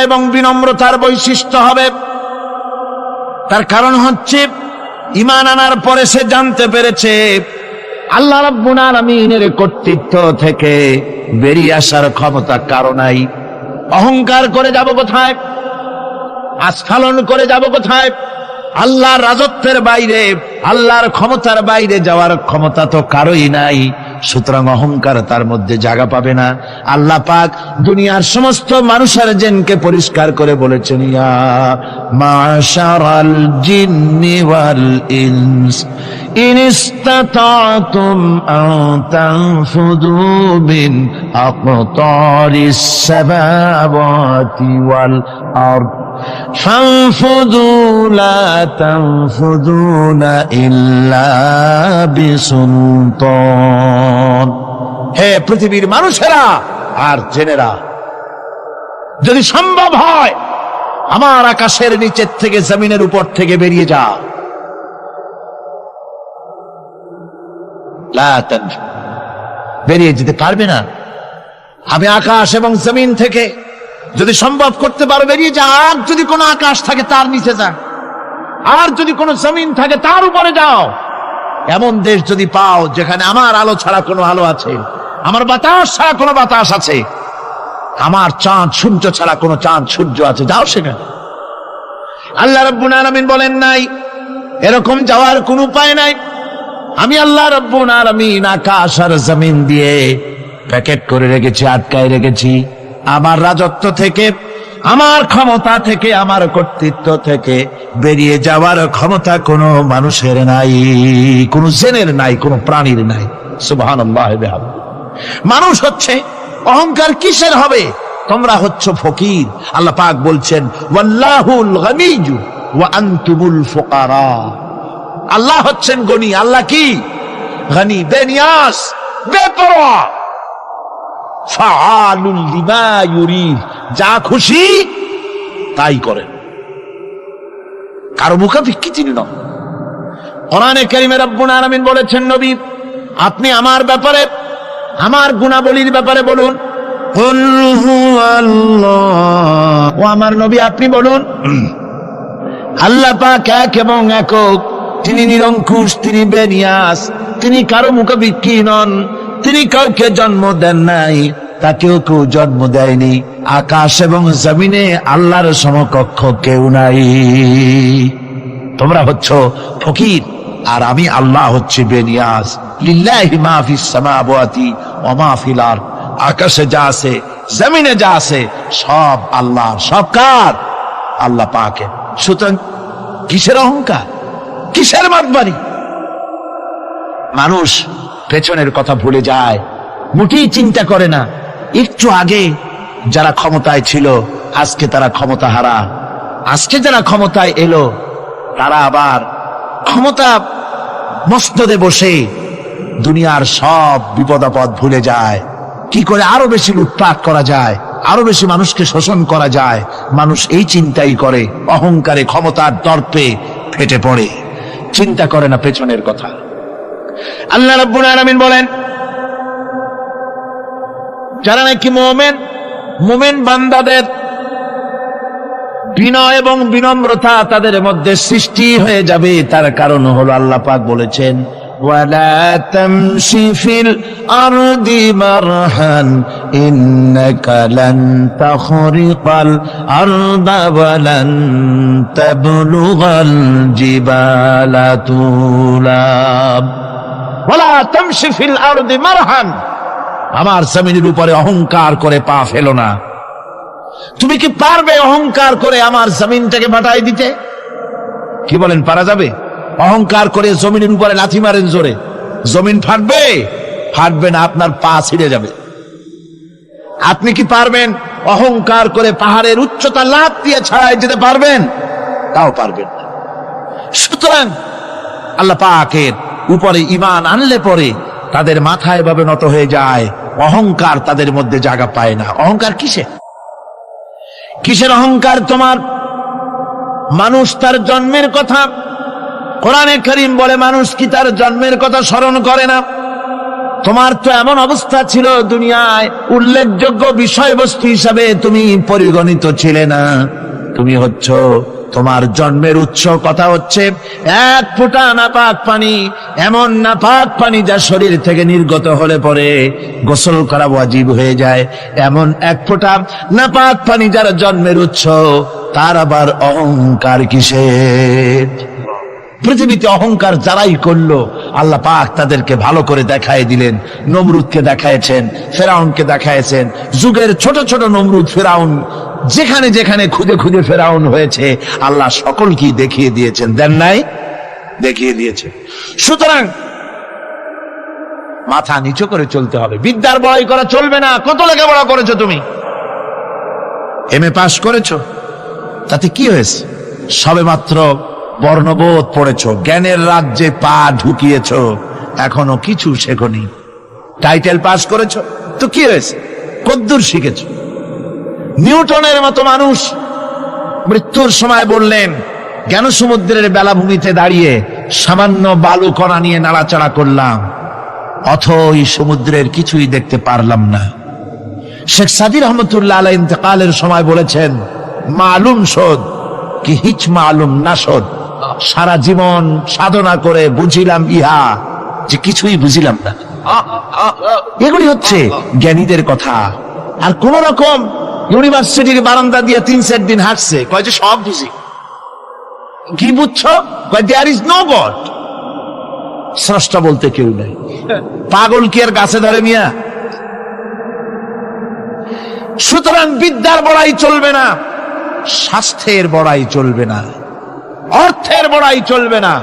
এবং বিনম্রতার বৈশিষ্ট্য হবে। তার কারণ হচ্ছে ঈমান আনার পরে সে জানতে পেরেছে আল্লাহ রাব্বুল আলামিনের কর্তৃত্ব থেকে বেরিয়ে আসার ক্ষমতা কারো নাই। অহংকার করে যাব কোথায়, আস্ফালন করে যাব কোথায়? আল্লাহর রাজত্বের বাইরে, আল্লাহর ক্ষমতার বাইরে যাওয়ার ক্ষমতা তো কারোই নাই। সুতরাং অহংকার তার মধ্যে জায়গা পাবে না। আল্লাহ পাক দুনিয়ার সমস্ত মানুষের জিনকে পরিষ্কার করে বলেছেন, ইয়া মাশারাল জিন্নি ওয়াল ইনস ইন ইসতাতাতুম আন তানফুযু মিন আকতারিস সামাওয়াতি ওয়াল আরদ ফানফুযু লা তানফুযুনা ইল্লা বিসুলতান। হে পৃথিবীর মানুষেরা আর জেনেরা, যদি সম্ভব হয় আমার আকাশের নিচের থেকে জমিনের উপর থেকে বেরিয়ে যা, লা তানফু, বেরিয়ে যেতে পারবে না। আমি আকাশ এবং জমিন থেকে যদি সম্ভব করতে পারো বেরিয়ে যা। আর যদি কোনো আকাশ থাকে তার নিচে যা, আর যদি কোনো জমিন থাকে তার উপরে যাও। এমন দেশ যদি পাও যেখানে আমার আলো ছাড়া কোনো আলো আছে, আমার বাতাস ছাড়া কোনো বাতাস আছে, আমার চাঁদ সূর্য ছাড়া কোনো চাঁদ সূর্য আছে, যাও সেখানে। আল্লাহ রাব্বুল আলামিন বলেন নাই এরকম যাওয়ার কোনো উপায় নাই। আমি আল্লাহ রাব্বুল আলামিন আকাশ আর জমিন দিয়ে প্যাকেট করে রেখেছি, আটকায় রেখেছি। আমার রাজত্ব থেকে, আমার ক্ষমতা থেকে, আমার কর্তৃত্ব থেকে বেরিয়ে যাওয়ার ক্ষমতা কোনো মানুষের নাই, কোনো জেনের নাই, কোনো প্রাণীর নাই। সুবহানাল্লাহ। মানুষ হচ্ছে অহংকার কিসের হবে? তোমরা হচ্ছ ফকির। আল্লাহ পাক বলছেন ওয়াল্লাহুল গনিয়্যু ওয়া আনতুমুল ফুকারা। আল্লাহ হচ্ছেন গনি। আল্লাহ কি? গনি, বেনিয়াস, বেপরোয়া। ফাআলুল লিমা ইউরিদ, যা খুশি তাই করেন, কারো মুখাপেক্ষী তিনি নন। কোরআনে কারীমে রব্বুল আলামিন বলেছেন, নবী আপনি আমার ব্যাপারে, আমার গুণাবলীর ব্যাপারে বলুন। কুল হুয়াল্লাহ, ও আমার নবী আপনি বলুন আল্লাহ পাক এক এবং একক, তিনি নিরঙ্কুশ, তিনি বেনিয়াস, তিনি কারো মুখাপেক্ষী নন, তিনি কাউকে জন্ম দেন নাই, তাকেও কেউ জন্ম দেয়নি। আকাশ এবং জমিনে আল্লাহর সমকক্ষ কেউ নাই। তোমরা হচ্ছ ফকির আর আমি আল্লাহ হচ্ছে বেনিয়াস। লিল্লাহি মা ফিস সামাওয়াতি ওয়া মা ফিল আরদ, আকাশে যা আছে জমিনে যা আছে সব আল্লাহর। সব কার? আল্লাহ পাকের। সুতরাং কিসের অহংকার, কিসের মাতবাড়ি? মানুষ পেছনের কথা ভুলে যায়, মোটেই চিন্তা করে না। একটু আগে যারা ক্ষমতায় ছিল আজকে তারা ক্ষমতা হারা, আজকে যারা ক্ষমতায় এলো তারা আবার ক্ষমতা মস্তদে বসে দুনিয়ার সব বিপদ আপদ ভুলে যায়। কি করে আরো বেশি লুটপাট করা যায়, আরো বেশি মানুষকে শোষণ করা যায়, মানুষ এই চিন্তাই করে। অহংকারে, ক্ষমতার দর্পে ফেটে পড়ে, চিন্তা করে না পেছনের কথা। আল্লাহ রাব্বুল আলামিন বলেন, যারা নাকি মুমিন বান্দাদের বিনয় এবং বিনম্রতা তাদের মধ্যে সৃষ্টি হয়ে যাবে, তার কারণ হলো আল্লাহ পাক বলেছেন ওয়ালা তামশি ফিল আরদি মারহান ইন্নাকা লান তাখরিকাল আরদা ওয়া লান তাবলুগাল জিবালা তুলা। ওয়ালা তামশি ফিল আরদি মারহান, আমার জমিনের উপরে অহংকার করে পা ফেলো না। তুমি কি পারবে অহংকার করে আমার জমিনটাকে ফাটাই দিতে? কি বলেন, পারা যাবে? অহংকার করে জমিনের উপরে লাথি মারেন জোরে, জমিন ফাটবে? ফাটবে না, আপনার পা ছিঁড়ে যাবে। আপনি কি পারবেন অহংকার করে পাহাড়ের উচ্চতা লাফ দিয়ে ছাড়াই যেতে পারবেন? তাও পারবেন না। সুতরাং আল্লাহ পাকের উপরে ঈমান আনলে পরে তাদের মাথা এভাবে নত হয়ে যায়, অহংকার তাদের মধ্যে জায়গা পায় না। অহংকার কিসের অহংকার তোমার? মানুষ তার জন্মের কথা, কোরআনে কারীম বলে মানুষ কি তার জন্মের কথা স্মরণ করে না? তোমার তো এমন অবস্থা ছিল, দুনিয়ায় উল্লেখযোগ্য বিষয়বস্তু হিসাবে তুমি পরিগণিত ছিলে না। তুমি হচ্ছ, তোমার জন্মের উৎস কথা হচ্ছে এক ফোঁটা নাপাক পানি, এমন নাপাক পানি যা শরীর থেকে নির্গত হলে পরে গোসল করা ওয়াজিব হয়ে যায়। এমন এক ফোঁটা নাপাক পানি যার জন্মের উৎস, তার আবার অহংকার কিসের? পৃথিবীতে অহংকার যারাই করলো আল্লাহ পাক তাদেরকে ভালো করে দেখায় দিলেন। নমরুদকে দেখায়ছেন, ফেরাউনকে দেখায়ছেন, যুগের ছোট ছোট নমরুদ ফেরাউন যেখানে যেখানে খুদে খুদে ফেরাউন হয়েছে আল্লাহ সকলকেই দেখিয়ে দিয়েছেন, দেন নাই? দেখিয়ে দিয়েছেন। সুতরাং মাথা নিচু করে চলতে হবে, বিদ্যার বড়াই করা চলবে না। কত লেখাপড়া করেছো তুমি? এমএ পাস করেছো, তাতে কি হয়েছে? সবে মাত্র বর্ণবোধ পড়েছো, জ্ঞানের রাজ্যে পা ঢুকিয়েছো, এখনো কিছু শেখনি। টাইটেল পাস করেছো, তো কি হয়েছে? কদ্দুর শিখেছো? নিউটনের মতো মানুষ মৃত্যুর সময় বললেন, জ্ঞান সমুদ্রের বেলাভূমিতে দাঁড়িয়ে সামান্য বালু কণা নিয়ে নাড়াচাড়া করলাম, অথই সমুদ্রের কিছুই দেখতে পারলাম না। শেখ সাদি রহমতুল্লাহ আলাইহি ইন্তেকালের সময় বলেছেন, মালুম শোধ কি হিচ মালুম না শোধ। সারা জীবন সাধনা করে বুঝিলাম ইহা, যে কিছুই বুঝিলাম না। এগুলি হচ্ছে জ্ঞানীদের কথা। আর কোন রকম ইউনিভার্সিটির বারান্দা দিয়ে 3-4 দিন হাঁটছে, কয় যে সব বুঝি। কি বুঝছো? কয় দেয়ার ইজ নো গড, স্রষ্টা বলতে কেউ নেই। পাগল কি আর গাছে ধরে মিয়া? সুতরাং বিদ্যার বড়াই চলবে না, স্বাস্থ্যের বড়াই চলবে না, অর্থের বড়াই চলবে না।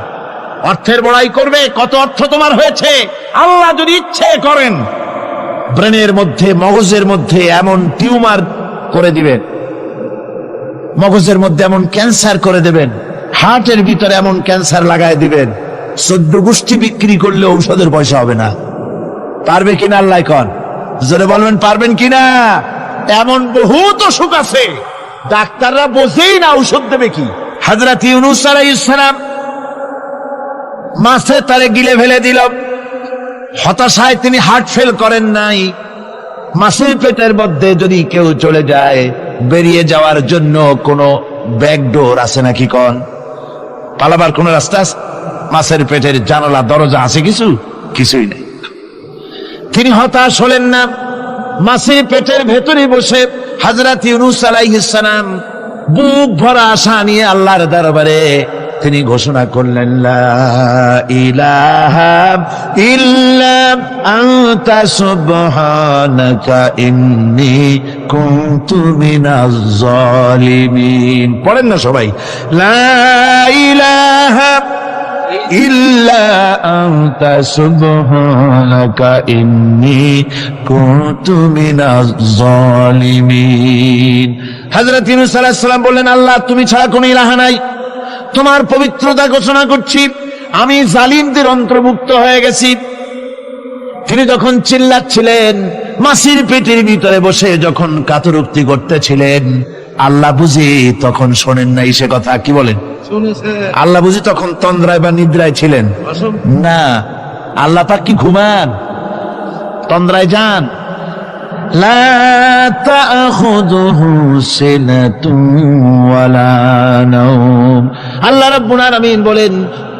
অর্থের বড়াই করবে, কত অর্থ তোমার হয়েছে? আল্লাহ যদি ইচ্ছে করেন ব্রেনের মধ্যে, মগজের মধ্যে এমন টিউমার করে দিবেন, মগজের মধ্যে এমন ক্যান্সার করে দেবেন, হার্টের ভিতরে এমন ক্যান্সার লাগায় দিবেন, 14 গোষ্ঠী বিক্রি করলে ঔষধের পয়সা হবে না। পারবে কিনা আল্লাহ কন? জোরে বলবেন পারবেন কিনা? এমন বহুত অসুখ আছে ডাক্তাররা বোঝেই না ঔষধ দেবে কি। হযরত ইউনূস আলাইহিস সালাম মাছে তারে গিলে ফেলে দিল, হতাশায় তিনি হার্ট ফেল করেন নাই। মাছের পেটের মধ্যে যদি কেউ চলে যায়, বেরিয়ে যাওয়ার জন্য কোনো ব্যাকডোর আছে নাকি কন? পালাবার কোন রাস্তা আছে? মাছের পেটের জানালা দরজা আছে কিছু? কিছুই নেই। তিনি হতাশ হলেন না, মাছের পেটের ভেতরে বসে হযরত ইউনূস আলাইহিস সালাম বুক ভরা আশা নিয়ে আল্লাহর দরবারে তিনি ঘোষণা করলেন, লা ইলাহা ইল্লা আনতা সুবহানাকা ইন্নী কুনতু মিনাজ জালিমিন। পড়েন না সবাই, লা ইলাহা ইল্লা আনতা সুবহানাকা ইন্নী কুনতু মিনাজ জালিমিন। হযরত ইউনূস আলাইহিস সালাম বললেন, আল্লাহ তুমি ছাড়া কোনো ইলাহা নাই, তোমার পবিত্রতা ঘোষণা করছি, আমি জালিমদের অন্তর্ভুক্ত হয়ে গেছি। তিনি যখন চিল্লাচ্ছিলেন, মাছির পেটের ভিতরে বসে যখন কাতরুক্তি করতেছিলেন, আল্লাহ বুঝি তখন শোনেন নাই সে কথা? কি বলেন? আল্লাহ বুঝি তখন তন্দ্রায় বা নিদ্রায় ছিলেন না? আল্লাহ পাক কি ঘুমান? তন্দ্রায় যান? লা তাখুযুহু সিনাতুন ওয়ালা নাওম। আল্লাহ রাব্বুল আলামিন বলেন,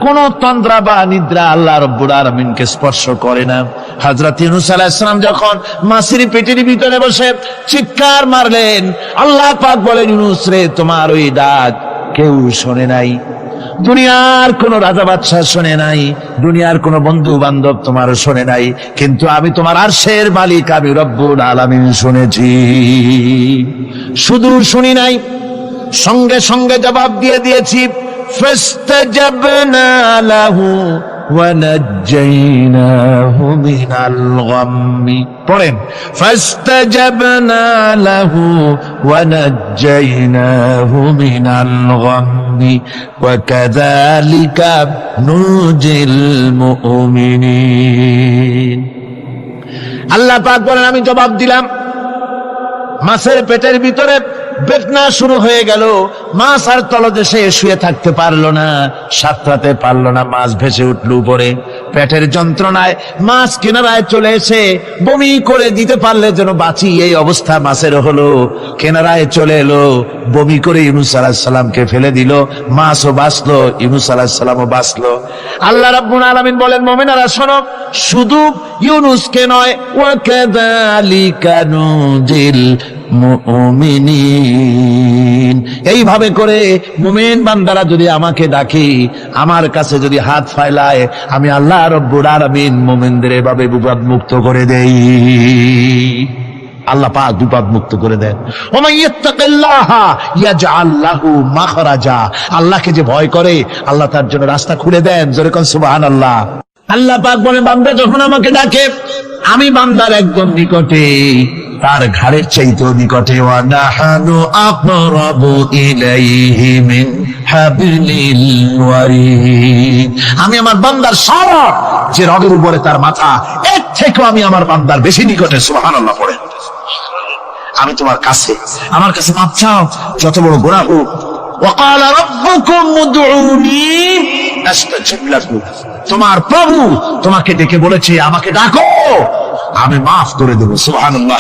কোন তন্দ্রা বা নিদ্রা আল্লাহ রাব্বুল আলামিনকে স্পর্শ করে না। হযরত ইউনূস আলাইহিস সালাম যখন মাছের পেটের ভিতরে বসে চিৎকার মারলেন, আল্লাহ পাক বলেন, ইউনূস রে, তোমার ওই ডাক কেউ শোনে নাই, দুনিয়ার কোন রাজা বাদশাহ শোনে নাই, দুনিয়ার কোন বন্ধু বান্ধব তোমার শোনে নাই, কিন্তু আমি তোমার আরশের মালিক, আমি রব্বুল আলামিন শুনেছি। শুধু শুনি নাই, সঙ্গে সঙ্গে জবাব দিয়ে দিয়েছি। ফাস্তাজাবনা লাহু ওয়া নাজ্জাইনাহু মিনাল গাম্মি। পড়েন, ফাস্তাজাবনা লাহু ওয়া নাজ্জাইনাহু মিনাল গাম্মি ওয়া কাযালিকা নুজিল মুমিনিন। আল্লাহ পাক বলেন, আমি জবাব দিলাম। মাছের পেটের ভিতরে বেদনা শুরু হয়ে গেল। মাছ আর তলদেশে শুয়ে থাকতে পারলো না, সাঁতরাতে পারলো না, মাছ ভেসে উঠল উপরে। পেটের যন্ত্রণায় মাছ কিনারায় চলে এসে বমি করে দিতে পারলে যেন বাঁচি, এই অবস্থা মাছের হলো। কিনারায় চলে এলো, বমি করে ইউনূস আলাইহিস সালামকে ফেলে দিল। মাছও বাঁচলো, ইউনূস আলাইহিস সালামও বাঁচলো। আল্লাহ রাব্বুল আলামিন বলেন, মুমিনেরা শোনো, শুধু ইউনূসকে নয়, ওয়া কাযালিকা নুজিল মুমিনিন, এইভাবে করে মুমিন বান্দারা যদি আমাকে ডাকে, আমার কাছে যদি হাত ফাইলায়, আমি আল্লাহ রব্বুল আলামিন মুমিনদের এভাবে বিপদ মুক্ত করে দেই। আল্লাহ পাক বিপদ মুক্ত করে দেন। ওয়া ইয়াত্তাকিল্লাহা ইয়াজআল লাহু মাখরাজা, আল্লাহকে যে ভয় করে আল্লাহ তার জন্য রাস্তা খুলে দেন। জোরে কোন সুবহানাল্লাহ। আল্লাহ পাক বলেন, বান্দা যখন আমাকে ডাকে, আমি বান্দার একদম নিকটে, তার ঘাড়ের চাইতেও নিকটে। ওয়া নাহানু আকরাবু ইলাইহি মিন হাবলিল ওয়ারিদ, আমি আমার বান্দার সারা যে রগের উপরে তার মাথা, এর থেকেও আমি আমার বান্দার বেশি নিকটে। সুবহানাল্লাহ পড়েন। আমি তোমার কাছে, আমার কাছে মাপ চাও, যত বড় গুনাহ হোক। وقال ربكم ادعوني استجب لكم, তোমার প্রভু তোমাকে ডেকে বলেছে আমাকে ডাকো, আমি মাফ করে দেব। সুবহানাল্লাহ।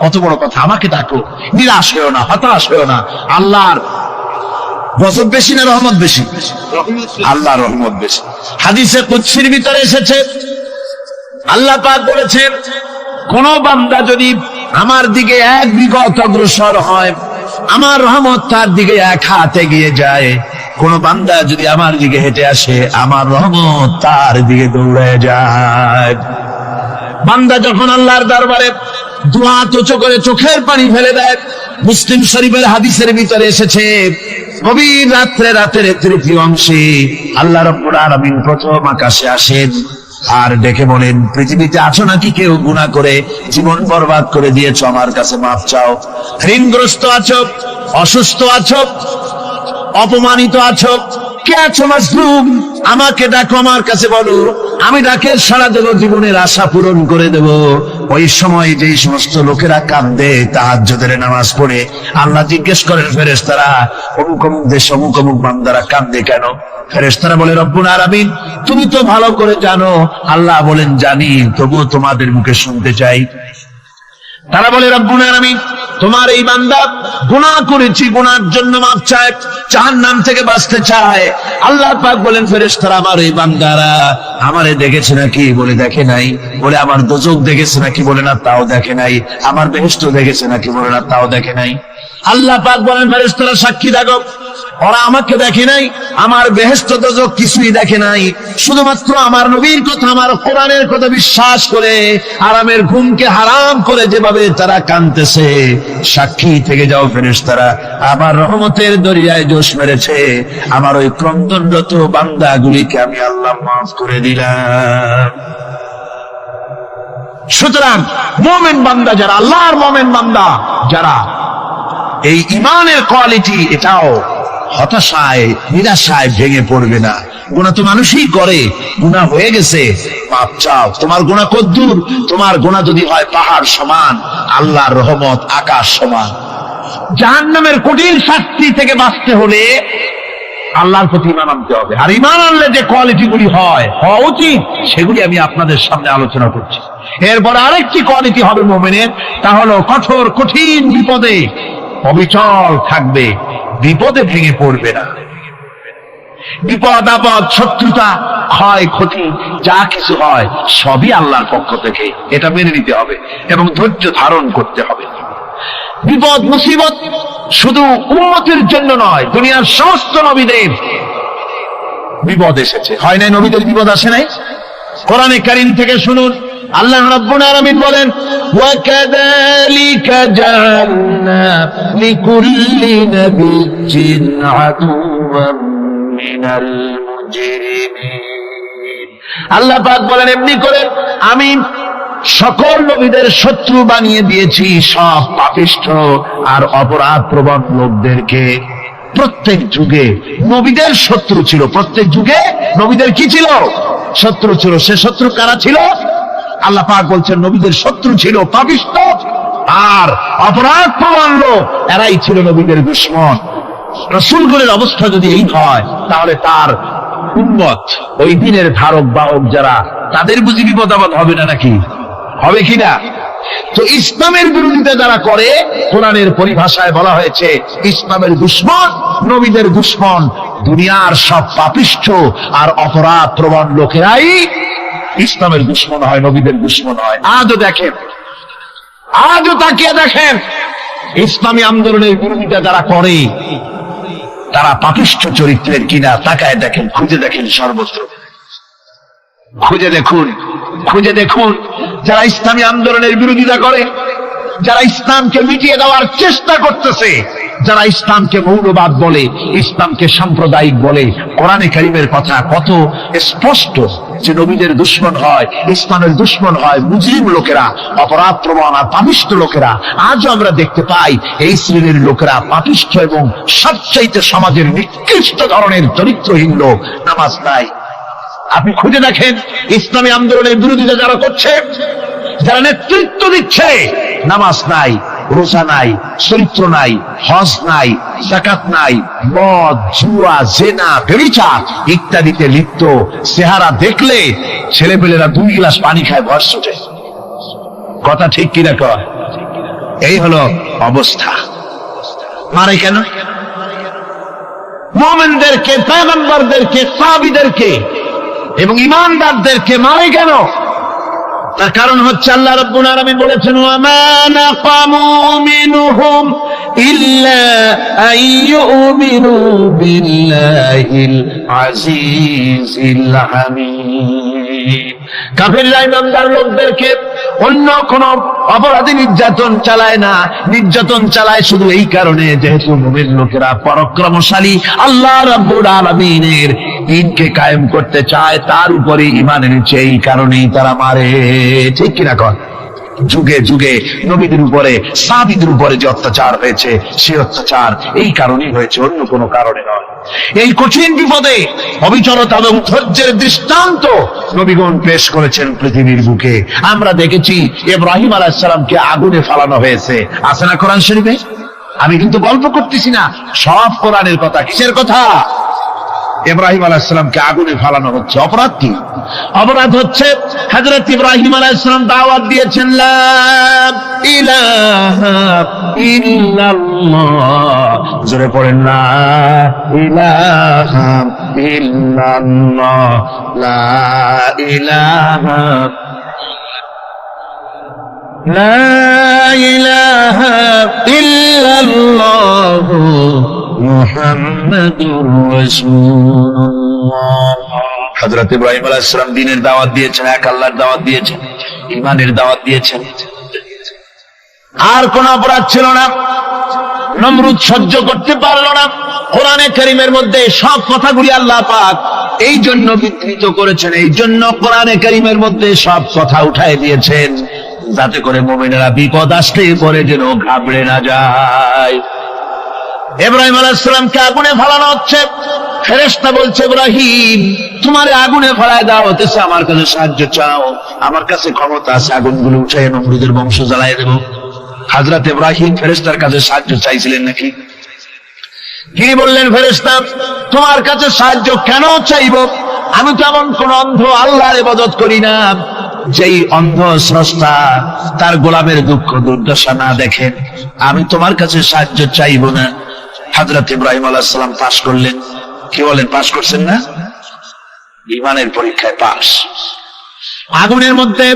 কত বড় কথা, আমাকে ডাকো, নিরাশ হয়েও না, হতাশ হয়েও না। আল্লাহর গজব বেশি না রহমত বেশি? আল্লাহর রহমত বেশি। হাদিসে কুদসির ভিতরে এসেছে, আল্লাহ পাক বলেছেন, কোন বান্দা যদি আমার দিকে এক বিগত অগ্রসর হয়, আমার রহমত তার দিকে এক হাত এগিয়ে যায়। কোন বান্দা যদি আমার দিকে হেঁটে আসে, আমার রহমত তার দিকে দৌড়ে যায়। বান্দা যখন আল্লাহর দরবারে দুয়া উঁচু করে চোখের পানি ফেলে দেয়, মুসলিম শরীফের হাদিসের ভিতরে এসেছে, গভীর রাত্রে, রাতের তৃতীয় অংশে আল্লাহ রাব্বুল আলামিন প্রথম আকাশে আসেন আর ডেকে বলেন, পৃথিবীতে আছো নাকি কেউ গুনাহ করে জীবন বরবাদ করে দিয়েছো, আমার কাছে মাফ চাও। ঋণগ্রস্ত আছো, অসুস্থ আছো, অপমানিত আছো, কে আছো মাসলুম, আমাকে ডাকো, আমার কাছে বলো, আমি ডাকে সারা দেব, জীবনের আশা পূরণ করে দেব। ওই সময় যেই সমস্ত লোকেরা কাঁদে তাহাজ্জুদের নামাজ পড়ে, আল্লাহ জিজ্ঞেস করেন ফেরেশতারা, অমুক অমুক দেশ অমুক অমুক বান্দারা কাঁদে কেন? ফেরেশতারা বলে, রব্বুল আলামিন তুমি তো ভালো করে জানো। আল্লাহ বলেন, জানি, তবুও তোমাদের মুখে শুনতে চাই। তারা বলে, রব্বুল আলামিন তোমার এই বান্দা গুনাহ করেছি, গুনার জন্য মাফ চায়, জাহান্নাম থেকে বাঁচতে চায়। আল্লাহ পাক বলেন, ফেরেশতারা আমার এই বান্দারা আমারে দেখেছে নাকি? বলে দেখে নাই। বলে আমার দোজখ দেখেছে নাকি? বলে না, তাও দেখে নাই। আমার বেহেশত দেখেছে নাকি? বলে না, তাও দেখে নাই। আল্লাহ পাক বলেন, ফেরেশতারা সাক্ষী থাকো, ওরা আমাকে দেখে নাই, আমার বেহেশত দোজখ কিছুই দেখে নাই, শুধুমাত্র আমার নবীর কথা, আমার কোরআনের কথা বিশ্বাস করে আরামের ঘুমকে হারাম করে যেভাবে তারা কাঁদতেছে, সাক্ষী থেকে যাও ফেরেশতারা, আমার রহমতের দরিয়ায় জোশ মেরেছে, আমার ওই ক্রন্দনরত বান্দাগুলিকে আমি আল্লাহ মাফ করে দিলাম। সুতরাং মুমিন বান্দা যারা, আল্লাহর মুমিন বান্দা যারা, এই ইমানের কোয়ালিটি, এটাও হতাশায় নিরাশায় ভেঙে পড়বে না। গুনাহ তো মানুষই করে, গুনাহ হয়ে গেছে, মাপ চাও। তোমার গুনাহ কদ্দুর? তোমার গুনাহ যদি হয় পাহাড় সমান, আল্লাহর রহমত আকাশ সমান। জাহান্নামের কঠিন শাস্তি থেকে বাঁচতে হলে আল্লাহর প্রতি ঈমান আনতে হবে। আর ঈমান আনলে যে কোয়ালিটি গুলি হওয়া উচিত, সেগুলি আমি আপনাদের সামনে আলোচনা করছি। এরপর আরেকটি কোয়ালিটি হবে মুমিনের, তা হলো কঠোর কঠিন বিপদে অবিচল থাকবে, বিপদে ভেঙে পড়বে না। বিপদ আপদ, শত্রুতা, ক্ষয় ক্ষতি যা কিছু হয় সবই আল্লাহর পক্ষ থেকে, এটা মেনে নিতে হবে এবং ধৈর্য ধারণ করতে হবে। বিপদ মুসিবত শুধু উম্মতের জন্য নয়, দুনিয়ার সমস্ত নবীদের বিপদ এসেছে, হয় নাই? নবীদের বিপদ আসে নাই? কোরআনে কারীম থেকে শুনুন, আল্লাহ রাব্বুল আলামিন বলেন, ওয়া কাযালিকা জাআলনা লিকুল্লি নাবিয়্যিন আদুওয়াম মিনাল মুজরিমিন। আল্লাহ পাক বলেন, এমনি করে আমি সকল নবীদের শত্রু বানিয়ে দিয়েছি, সব পাপিষ্ঠ আর অপরাধ প্রবণ লোকদেরকে। প্রত্যেক যুগে নবীদের শত্রু ছিল, প্রত্যেক যুগে নবীদের কি ছিল? শত্রু ছিল। সে শত্রু কারা ছিল? আল্লাহ পাক বলছেন, নবীদের শত্রু ছিল পাপিষ্ঠ আর অপরাধ প্রবণ লোক এরাই ছিল নবীদের দুশমন। রাসূলগণের অবস্থা যদি এই হয়, তাহলে তার উম্মত, ওই দিনের ধারক বাহক যারা, তাদের বুঝি বিপদ আপদ হবে না নাকি? হবে কিনা? তো ইসলামের বিরোধিতা যারা করে, কোরআনের পরিভাষায় বলা হয়েছে ইসলামের দুশমন, নবীদের দুশমন। দুনিয়ার সব পাপিষ্ঠ আর অপরাধ প্রবণ লোকেরাই ইসলামের দুশমন হয়, নবীদের দুশমন হয়। আজও দেখেন, আজও তাকিয়ে দেখেন, ইসলামী আন্দোলনের বিরোধিতা যারা করে তারা পাপিষ্ঠ চরিত্রের কিনা তাকায় দেখেন, খুঁজে দেখেন, সর্বত্র খুঁজে দেখুন, খুঁজে দেখুন। যারা ইসলামী আন্দোলনের বিরোধিতা করে, যারা ইসলামকে মিটিয়ে দেওয়ার চেষ্টা করতেছে, যারা ইসলামকে মৌলবাদ বলে, ইসলামকে সাম্প্রদায়িক বলে, কোরআনে কারীমের কথা কত স্পষ্ট যে নবীদের দুশমন হয়, ইসলামের দুশমন হয় মুজরিম লোকেরা, অপরাধ প্রবণ আর পাপিষ্ঠ লোকেরা। আজও আমরা দেখতে পাই এই শ্রেণীর লোকেরা পাপিষ্ঠ এবং সবচাইতে সমাজের নিকৃষ্ট ধরনের চরিত্রহীন লোক। নামাজ নাই। আপনি খুঁজে দেখেন ইসলামী আন্দোলনের বিরোধিতা যারা করছে, যারা নেতৃত্ব দিচ্ছে, নামাজ নাই, রোজা নাই, চরিত্র নাই, হজ নাই, যাকাত নাই, মদ, জুয়া, জেনা, ব্যভিচার ইত্যাদিতে লিপ্ত। চেহারা দেখলে ছেলেপেলেরা 2 গ্লাস পানি খায়, ভর ছুটে। কথা ঠিক কিনা কয়? এই হলো অবস্থা। মারে কেন? মুমিনদেরকে, পয়গম্বরদেরকে, সাহাবীদেরকে এবং ঈমানদারদেরকে মারে কেন? তার কারণ হচ্ছে আল্লাহ রাব্বুল আলামিন বলেছেন, ওয়া মা নাকামু মিনহুম ইল্লা আইয়ুমিনু বিল্লাহিল আজিজিল হামিদ। কাফিররা ঈমানদার লোকদেরকে অন্য কোন অপরাধী নির্যাতন চালায় না, নির্যাতন চালায় শুধু এই কারণে যেহেতু মুমিন লোকেরা পরাক্রমশালী, আল্লাহ রাব্বুল আলামিনের দ্বীনকে কায়েম করতে চায়, তার উপরে ঈমান এনেছে, এই কারণেই তারা মারে। ঠিক কিনা কর? যুগে যুগে নবীদের উপরে, সাহাবীদের উপরে যে অত্যাচার হয়েছে, সেই অত্যাচার এই কারণেই হয়েছে, অন্য কোনো কারণে নয়। এই কঠিন বিপদে অবিচলতা এবং ধৈর্যের দৃষ্টান্ত নবীগণ পেশ করেছেন পৃথিবীর বুকে। আমরা দেখেছি ইব্রাহিম আলাইহিস সালামকে আগুনে ফালানো হয়েছে, আছে না কোরআন শরীফে? আমি কিন্তু গল্প করতেছি না, সব কোরআনের কথা। কিসের কথা? ইব্রাহিম আলাইহিস সালামকে আগুনে ফালানো হচ্ছে। অপরাধ কি? অপরাধ হচ্ছে হযরত ইব্রাহিম আলাইহিস সালাম দাওয়াত দিয়েছেন, লা ইলাহা ইল্লাল্লাহ। জোরে পড়েন, লা ইলাহা ইল্লাল্লাহ, লা ইলাহা, লা ইলাহা ইল্লাল্লাহ মুহাম্মাদুর রাসূলুল্লাহ। হযরত ইব্রাহিম আলাইহিস সালাম দ্বীনের দাওয়াত দিয়েছেন, এক আল্লাহর দাওয়াত দিয়েছেন, ঈমানের দাওয়াত দিয়েছেন। আর কোন অপরাধ ছিল না। নমরুদ সহ্য করতে পারল না। কোরআনে কারীমের মধ্যে সব কথাগুলি আল্লাহ পাক এই জন্য বিধৃত করেছেন, এই জন্য কোরআনে কারীমের মধ্যে সব কথা উঠায় দিয়েছেন, যাতে করে মুমিনেরা বিপদ আসলে পরে যেন ঘাবড়ে না যায়। ইব্রাহিম আলাইহিস সালামকে আগুনে ফালানো হচ্ছে। ফেরেশতা বলছে, ইব্রাহিম তোমার আগুনে ফালায় দেওয়া হতেছে, আমার কাছে সাহায্য চাও, আমার কাছে ক্ষমতা আছে, আগুনগুলো উঠে নমরুদের বংশ জ্বালায় দেব। হযরত ইব্রাহিম ফেরেশতার কাছে সাহায্য চাইছিলেন নাকি? তিনি বললেন, ফেরেশতা তোমার কাছে সাহায্য কেন চাইব? আমি তো এমন কোন অন্ধ আল্লাহর ইবাদত করি না যেই অন্ধ স্রষ্টা তার গোলামের দুঃখ দুর্দশা না দেখেন। আমি তোমার কাছে সাহায্য চাইব না। হযরত ইব্রাহিম আলাইহিস সালাম পাশ করলেন। কি বলেন, পাশ করছেন না? ঈমানের পরীক্ষায় পাশ। আগুনের মধ্যে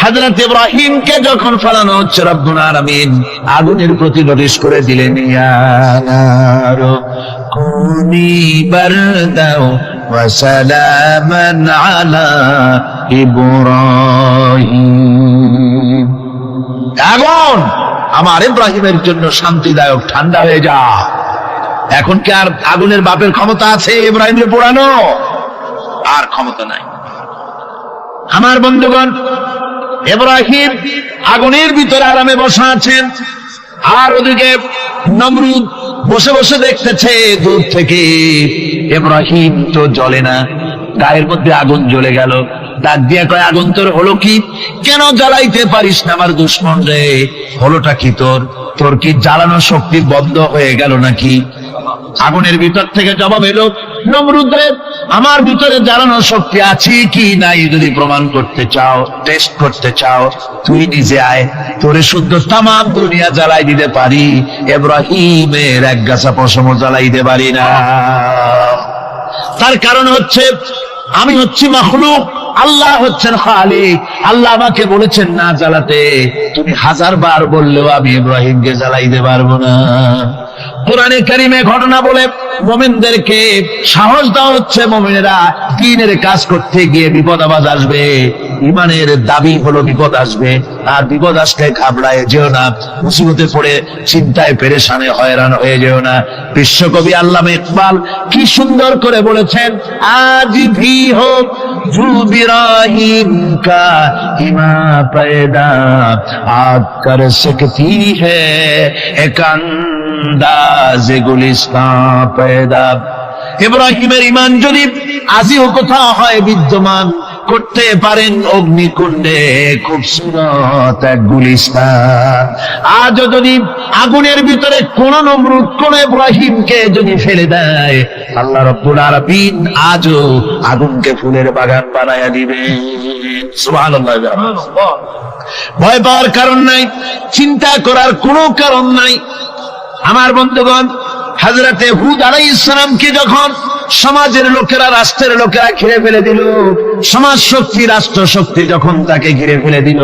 হযরত ইব্রাহিমকে যখন ফেলানো হচ্ছে, রব্বুল আলামিন আগুনের প্রতি নোটিশ করে দিলেন, ইয়া নারু কুনি বারদাও ওয়া সালামান আলা ইব্রাহিম। আগুন আমার ইব্রাহিমের জন্য শান্তিদায়ক, ঠান্ডা হয়ে যা। এখন কি আর আগুনের বাপের ক্ষমতা আছে ইব্রাহিমকে পোড়ানো? আর ক্ষমতা নাই। আমার বন্ধুগণ, ইব্রাহিম আগুনের ভিতরে আরামে বসা আছেন, আর ওদিকে নমরুদ বসে বসে দেখতেছে দূর থেকে। ইব্রাহিম তো জ্বলে না, গায়ের মধ্যে আগুন জ্বলে গেল। ডাক দিয়া কয়, আগুন তোর হলো কি? কেন জ্বালাইতে পারিস না আমার দুশমন রে? হলোটা কি তোর? তোর কি জ্বালানো শক্তি বন্ধ হয়ে গেল নাকি? আগুনের ভিতর থেকে জবাব এলো, নমরুদ রে, আমার ভিতরে জ্বালানো শক্তি আছে কি নাই যদি প্রমাণ করতে চাও, টেস্ট করতে চাও, তুই নিজে আয়, তোরে শুদ্ধ তামাম দুনিয়া জ্বালাই দিতে পারি, ইব্রাহিমের এক গাছা পশম জ্বালাই দিতে পারি না। তার কারণ হচ্ছে আমি হচ্ছি মাখলুক, আল্লাহ হচ্ছেন খালিক। আল্লাহ আমাকে বলেছেন না জ্বালাতে, তুমি 1000 বার বললেও আমি ইব্রাহিমকে জ্বালাইতে পারবো না। কোরআনে কারিমে ঘটনা বলে মুমিনদেরকে সাহস দেওয়া হচ্ছে, মুমিনেরা দ্বীনের কাজ করতে গিয়ে বিপদ আবাজ আসবে, ইমানের দাবি হলো বিপদ আসবে, আর বিপদ আসলে ঘাবড়ায় যেও না, মুসিবতে পড়ে চিন্তায় পেরেশানে হয়রান হয়ে যেও না। বিশ্বকবি আল্লামা ইকবাল কি সুন্দর করে বলেছেন, আজ ভি হোক জু ইব্রাহিম কা ইমা पैदा आप कर सकती है एक अंदाज गुलिस्तां पैदा। ইব্রাহিমের ইমান যদি আজিও কোথাও হয় বিদ্যমান, করতে পারেন অগ্নিকুণ্ডে খুবসুরত এক গুলিস্তান। আজও যদি আগুনের ভিতরে কোন নমরুদ কোন ইব্রাহিমকে যদি ফেলে দেয়, আল্লাহ রাব্বুল আলামিন আজও আগুনকে ফুলের বাগান বানায়া দিবেন। সুবহানাল্লাহ। ভয় পাওয়ার কারণ নাই, চিন্তা করার কোনো কারণ নাই। আমার বন্ধুগণ, হযরতে হুদ আলাইহিস সালামকে যখন সমাজের লোকেরা, রাষ্ট্রের লোকেরা ঘিরে ফেলে দিল, সমাজ শক্তি, রাষ্ট্র শক্তি যখন তাকে ঘিরে ফেলে দিল,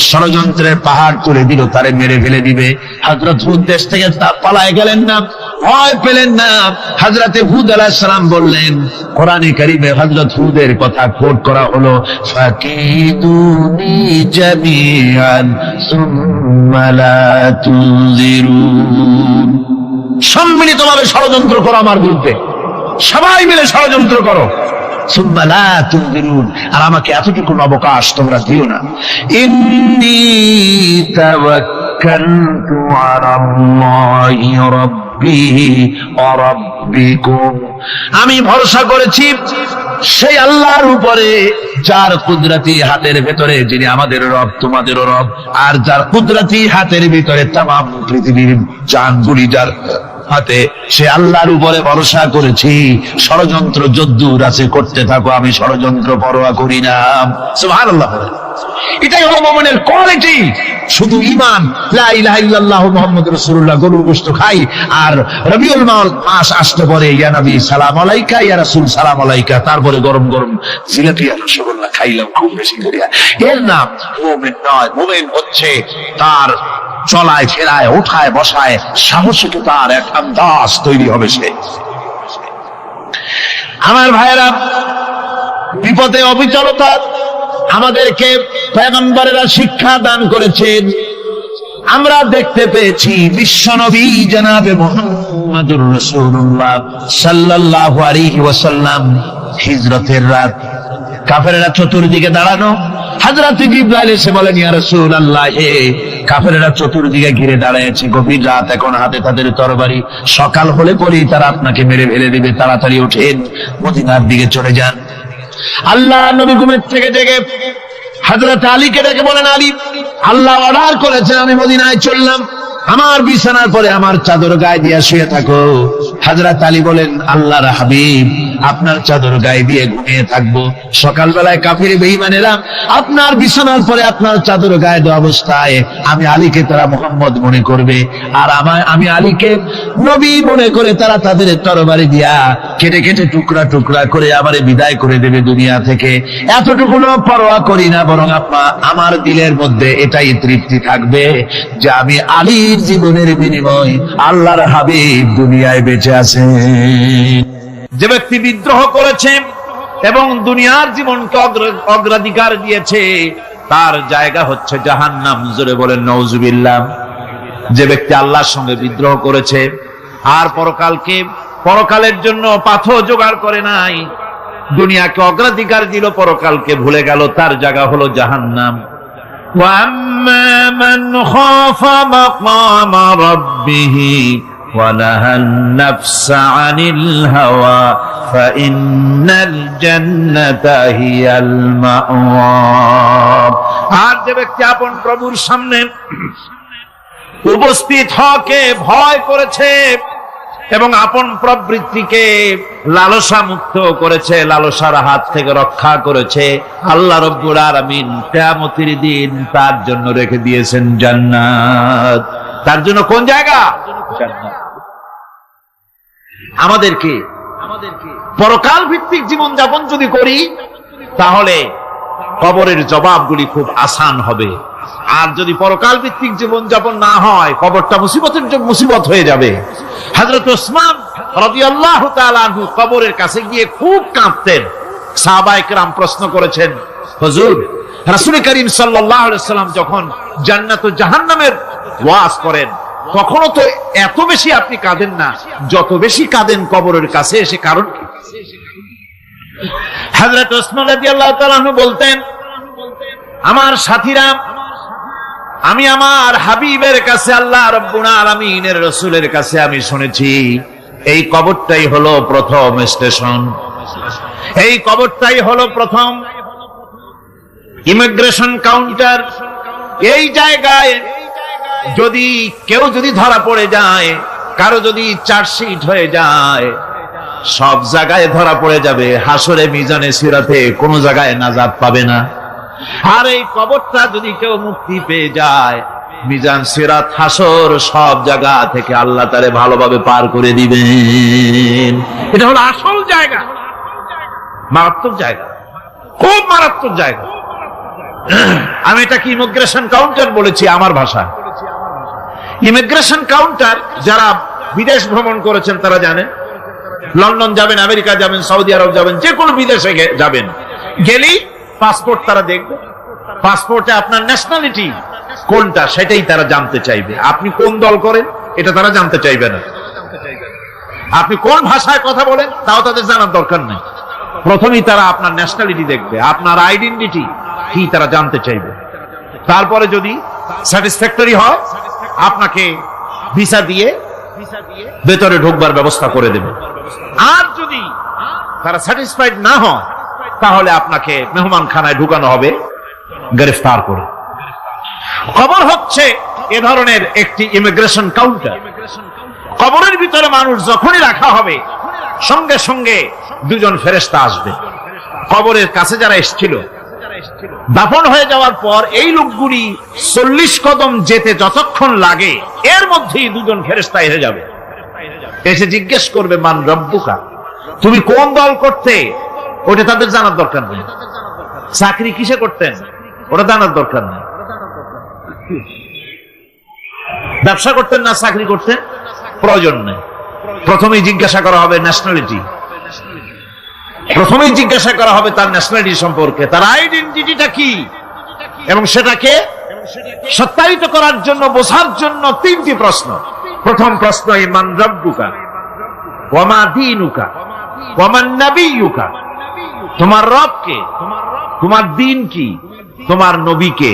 ষড়যন্ত্রের পাহাড় তুলে দিল, তারে মেরে ফেলে দিবে, হযরত হুদ দেশ থেকে পালায় গেলেন না, ভয় পেলেন না। হযরতে হুদ আলাইহিস সালাম বললেন, কোরআনে কারিমে হযরত হুদের কথা কোট করা হলো, ফাকিদুনি জামিআন সুম্মা লা তুযিরুন। সম্মিলিতভাবে ষড়যন্ত্র করো আমার বিরুদ্ধে, সবাই মিলে ষড়যন্ত্র করো, সুম্মা লা তুযিরুন, আর আমাকে এতটুকু অবকাশ তোমরা দিও না। ইন্নী তাওয়াক্কালতু আলাল্লাহি রাব্বি ওয়া রাব্বিকুম, আমি ভরসা করেছি সেই আল্লাহর উপরে, যার কুদরতি হাতের ভেতরে, যিনি আমাদের রব তোমাদেরও রব, আর যার কুদরতি হাতের ভিতরে তামাম পৃথিবীর জানগুলি যার হাতে, সে আল্লাহর উপরে ভরসা করেছি। ষড়যন্ত্র যদ্দূর আছে করতে থাকো, আমি ষড়যন্ত্র পরোয়া করি না। সুবহানাল্লাহ। এটাই হলো মুমিনের কোয়ালিটি। শুধু ঈমান, লা ইলাহা ইল্লাল্লাহ মুহাম্মাদুর রাসূলুল্লাহ, গরুর গোশত খাই, আর রবিউল মাস আসতে পরে ইয়া নবী সালাম আলাইকা, ইয়া রাসূল সালাম আলাইকা, তারপরে গরম গরম জিলাপি আর রসগোল্লা খাইলাম খুব বেশি করিয়া, এর নাম মুমিন নয়। মুমিন হচ্ছে তার চলায় ফেরায়, ওঠায় বসায় সাহসিকতার এক আন্দাজ তৈরি হবে সে। আমার ভাইয়েরা, বিপদে অবিচলতা আমাদেরকে পয়গম্বরেরা শিক্ষা দান করেছেন। আমরা দেখতে পেয়েছি বিশ্বনবী জনাবে মুহাম্মদুর রাসূলুল্লাহ সাল্লাল্লাহু আলাইহি ওয়াসাল্লাম হিজরতের রাত, কাফেরেরা চতুর্দিকে দাঁড়ানো, হযরত জিবরাইল এসে বলেন, ইয়া রাসূলুল্লাহ, কাফেরেরা চতুর্দিকে ঘিরে দাঁড়িয়েছে, গভীর রাত, এখন হাতে তাদের তরবারি, সকাল হলে পরেই তারা আপনাকে মেরে ফেলে দিবে, তাড়াতাড়ি ওঠেন, মদিনার দিকে চলে যান। আল্লাহ নবী ঘুমের থেকে জেগে হযরত আলীকে ডেকে বলেন, আলী, আল্লাহ অর্ডার করেছেন আমি মদিনায় চললাম, আমার বিছানার পরে আমার চাদর গায়ে দিয়ে শুয়ে থাকো। হযরত আলী বলেন, আল্লাহর হাবিব, আপনার চাদর গায়ে দিয়ে ঘুমিয়ে থাকবো, সকালবেলায় কাফির বেঈমানেরা আপনার বিছানার পরে আপনার চাদর গায়ে দেওয়া অবস্থায় আমি আলীকে তারা মুহাম্মদ মনে করবে, আর আমি আলীকে নবী মনে করে তারা তাদের তরবারি দিয়া কেটে কেটে টুকরা টুকরা করে আমারে বিদায় করে দেবে দুনিয়া থেকে। এতটুকু পরোয়া করি না, বরং আমার দিলের মধ্যে এটাই তৃপ্তি থাকবে যে আমি আলীর জীবনের বিনিময় আল্লাহর হাবিব দুনিয়ায় বেঁচে আছে। যে ব্যক্তি বিদ্রোহ করেছে এবং দুনিয়ার জীবনকে অগ্রাধিকার দিয়েছে, তার জায়গা হচ্ছে জাহান্নাম। জোরে বলেন নাউজুবিল্লাহ। যে ব্যক্তি আল্লাহর সঙ্গে বিদ্রোহ করেছে আর পরকালের জন্য পাথর জোগাড় করে নাই, দুনিয়াকে অগ্রাধিকার দিল, পরকালকে ভুলে গেল, তার জায়গা হলো জাহান্নাম। وَأَمَّا مَنْ خَافَ مَقَامَ رَبِّهِ ونهى النفس عن الهوى فإن الجنة هي المأوى। আর যে ব্যক্তি আপন প্রভুর সামনে উপস্থিত হকে ভয় করেছে এবং আপন প্রবৃত্তিকে লালসা মুক্ত করেছে, লালসার হাত থেকে রক্ষা করেছে, আল্লাহ রব্বুল আলামিন কিয়ামতের দিন তার জন্য রেখে দিয়েছেন জান্নাত। তার জন্য কোন জায়গা? জান্নাত। আমাদেরকে পরকাল ভিত্তিক জীবন যাপন যদি করি তাহলে কবরের জবাবগুলি খুব আসান হবে। আর যদি পরকাল ভিত্তিক জীবন যাপন না হয় কবরটা মুসিবত হয়ে যাবে। হযরত ওসমান রাদিয়াল্লাহু তাআলা আনহু কবরের কাছে গিয়ে খুব কাঁদতেন। সাহাবায়ে কেরাম প্রশ্ন করেছেন, হুজুর, রাসূল করিম সাল্লাল্লাহু আলাইহি ওয়াসাল্লাম যখন জান্নাত ও জাহান্নামের ওয়াজ করেন তখনও তো এত বেশি আপনি কাঁদেন না, যত বেশি কাঁদেন কবরের কাছে এসে, কারণ কি? হযরত ওসমান রাদিয়াল্লাহু তাআলা আনহু বলতেন, আমার সাথীরা, আমি আমার হাবিবের কাছে, আল্লাহ রাব্বুল আলামিনের রাসূলের কাছে আমি শুনেছি এই কবরটাই হলো প্রথম স্টেশন, এই কবরটাই হলো প্রথম ইমিগ্রেশন কাউন্টার। এই জায়গায় যদি কেউ ধরা পড়ে যায়, কারো যদি চার্জশিট হয়ে যায়, সব জায়গায় ধরা পড়ে যাবে, হাসরে মিজানে সিরাতে কোনো জায়গায় নাজাত পাবে না। আর এই কবরটা যদি কেউ মুক্তি পেয়ে যায়, মিজান সিরাত হাসর সব জায়গা থেকে আল্লাহ তারে ভালোভাবে পার করে দিবেন। এটা হলো আসল জায়গা, মারাত্মক জায়গা, খুব মারাত্মক জায়গা। আমি এটাকে ইমিগ্রেশন কাউন্টার বলেছি আমার ভাষায়। ইমিগ্রেশন কাউন্টার যারা বিদেশ ভ্রমণ করেছেন তারা জানেন। লন্ডন যাবেন, আমেরিকা যাবেন, সৌদি আরব যাবেন, যে কোনো বিদেশে যাবেন, গেলেই পাসপোর্ট তারা দেখবে। পাসপোর্টে আপনার ন্যাশনালিটি কোনটা সেটাই তারা জানতে চাইবে। আপনি কোন দল করেন এটা তারা জানতে চাইবে না। আপনি কোন ভাষায় কথা বলেন তাও তাদের জানার দরকার নেই। প্রথমেই তারা আপনার ন্যাশনালিটি দেখবে, আপনার আইডেন্টিটি কি তারা জানতে চাইবে। তারপরে যদি স্যাটিসফ্যাক্টরি হয় আপনাকে ভিসা দিয়ে ভেতরে ঢোকবার ব্যবস্থা করে দেবে। আর যদি তারা স্যাটিসফাইড না হয় তাহলে আপনাকে মেহমানখানায় ঢুকানো হবে গ্রেফতার করে। কবর হচ্ছে এ ধরনের একটি ইমিগ্রেশন কাউন্টার। কবরের ভিতরে মানুষ যখনই রাখা হবে সঙ্গে সঙ্গে দুজন ফেরেশতা আসবে। কবরের কাছে যারা এসেছিল দাফন হয়ে যাওয়ার পর এই লোকগুলি 40 কদম যেতে যতক্ষণ লাগে এর মধ্যেই দুজন ফেরেশতা এসে যাবে, এসে জিজ্ঞেস করবে, মান রব্বুকা, তুমি কোন দল করতে? ওটা তাদের জানার দরকার নেই। চাকরি কিসে করতেন ওটা জানার দরকার নেই। ব্যবসা করতেন না চাকরি করতেন প্রয়োজন নেই। প্রথমেই জিজ্ঞাসা করা হবে ন্যাশনালিটি, প্রথমেই জিজ্ঞাসা করা হবে তার ন্যাশনালিটি সম্পর্কে, তার আইডেন্টিটিটা কি, এবং সেটাকে সত্যায়িত করার জন্য, বোঝার জন্য 3টি প্রশ্ন। প্রথম প্রশ্ন, মান রব্বুকা ওয়া মা দীনুকা ওয়া মান নাবিয়্যুকা, তোমার রব কে, তোমার দিন কি, তোমার নবী কে।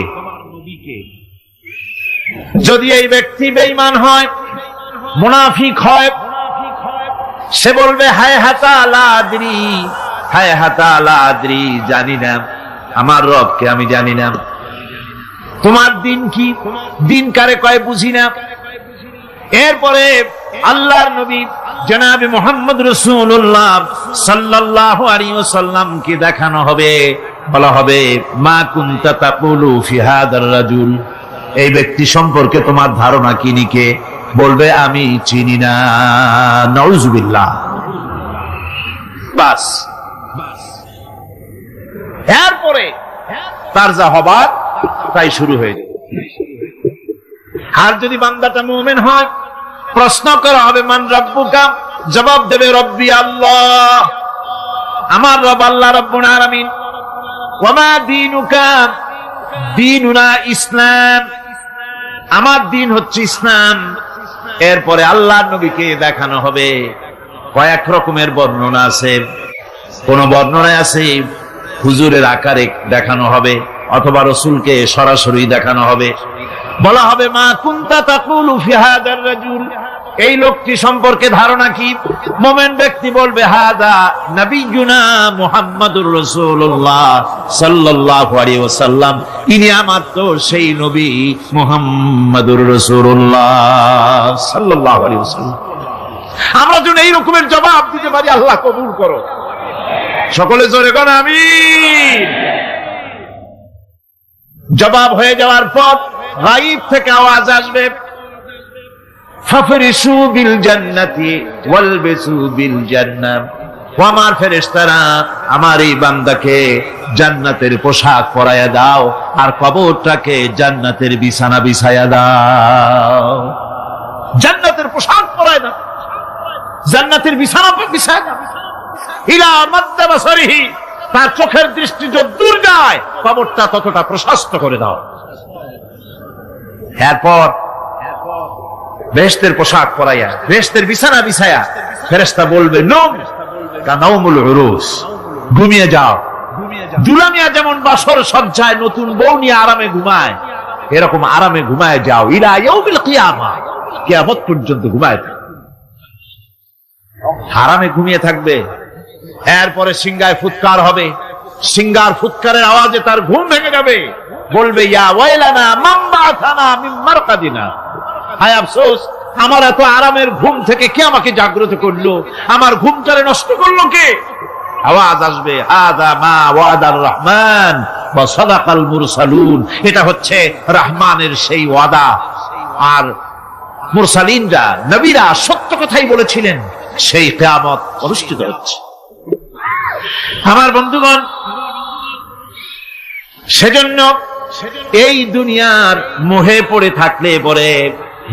যদি এই ব্যক্তি বেঈমান হয়, মুনাফিক হয়, সে বলবে হায় হাতা লা আদরি, হায় হাতা লা আদরি, জানি না আমার রবকে, আমি জানি না। তোমার দিন কি, দিন কারে কয় বুঝি না। এরপরে আল্লাহর নবী জনাবে মুহাম্মদ রাসূলুল্লাহ সাল্লাল্লাহু আলাইহি ওয়াসাল্লাম কে দেখানো হবে, বলা হবে মা কুনতা তাকুলু ফি হাদার রাজুল, এই ব্যক্তি সম্পর্কে তোমার ধারণা কি নিকে? বলবে আমি চিনি না। নাউযুবিল্লাহ। বাস, এরপরে তার যা হবার তাই শুরু হয়ে যাবে। আর যদি বান্দাটা মুমিন হয়, প্রশ্ন করা হবে মান রব্বুকা, জবাব দেবে রব্বি আল্লাহ, আমার রব আল্লাহ রাব্বুল আলামিন। ওয়া মা দীনুকা, দীনুনা ইসলাম, আমার দিন হচ্ছে ইসলাম। এরপরে আল্লাহর নবীকে দেখানো হবে। কয়েক রকমের বর্ণনা আছে, কোন বর্ণনায় আছে হুজুরের আকারে দেখানো হবে, অথবা রাসূলকে সরাসরি দেখানো হবে। বলা হবে মা কুনতা তাকুলু ফি হাদার রাজুল, এই লোকটি সম্পর্কে ধারণা কি? মুমিন ব্যক্তি বলবে হাদা নবিয়ুনা মুহাম্মাদুর রাসূলুল্লাহ সাল্লাল্লাহু আলাইহি ওয়াসাল্লাম, ইনি আমার তো সেই নবী মুহাম্মাদুর রাসূলুল্লাহ সাল্লাল্লাহু আলাইহি ওয়াসাল্লাম। আমরা যেন এই রকমের জবাব দিতে পারি, আল্লাহ কবুল করো। সকলে জোরে বলেন আমিন। জবাব হয়ে যাওয়ার পর গায়ব থেকে আওয়াজ আসবে, ফাফরিশু বিল জান্নাতি ওয়ালবিসু বিল জান্নাহ। ও আমার ফেরেশতারা, আমার এই বান্দাকে জান্নাতের পোশাক পরায়া দাও আর কবরটাকে জান্নাতের বিছানা বিছায়া দাও। জান্নাতের পোশাক পরায় দাও, জান্নাতের বিছানা বিছায়া দাও। ইলা মাদ্দা বাসারিহি, তার চোখের দৃষ্টি যতদূর যায় কবরটা ততটা প্রশস্ত করে দাও। এরপর বেহেশতের পোশাক পরাইয়া বেহেশতের বিছানা বিছায়া ফেরেশতা বলবে নম কানাউমুল উরুস, ঘুমিয়ে যাও। দুলামিয়া যেমন বাসর সজ্জায় নতুন বউ নিয়ে আরামে ঘুমায়, এরকম আরামে ঘুমায় যাও। ইলা ইয়াউমিল কিয়ামা, কিয়ামত পর্যন্ত ঘুমায় আরামে ঘুমিয়ে থাকবে। এরপরে সিংগায় ফুৎকার হবে, সিংগার ফুৎকারের আওয়াজে তার ঘুম ভেঙে যাবে। বলবে ইয়া ওয়াইলানা মান বাআথানা মিন মারকাদিনা, হায় আফসোস, আমার এত আরামের ঘুম থেকে কে আমাকে জাগ্রত করলো, আমার ঘুমটারে নষ্ট করলো কে? আওয়াজ আসবে হাদা মা ওয়াদার রহমান ওয়া সাদাকাল মুরসালুন, এটা হচ্ছে রহমানের সেই ওয়াদা, আর মুরসালিনরা নবীরা সত্য কথাই বলেছিলেন, সেই কিয়ামত অনুষ্ঠিত হচ্ছে। আমার বন্ধুগণ, সেজন্য এই দুনিয়ার মোহে পড়ে থাকলে পরে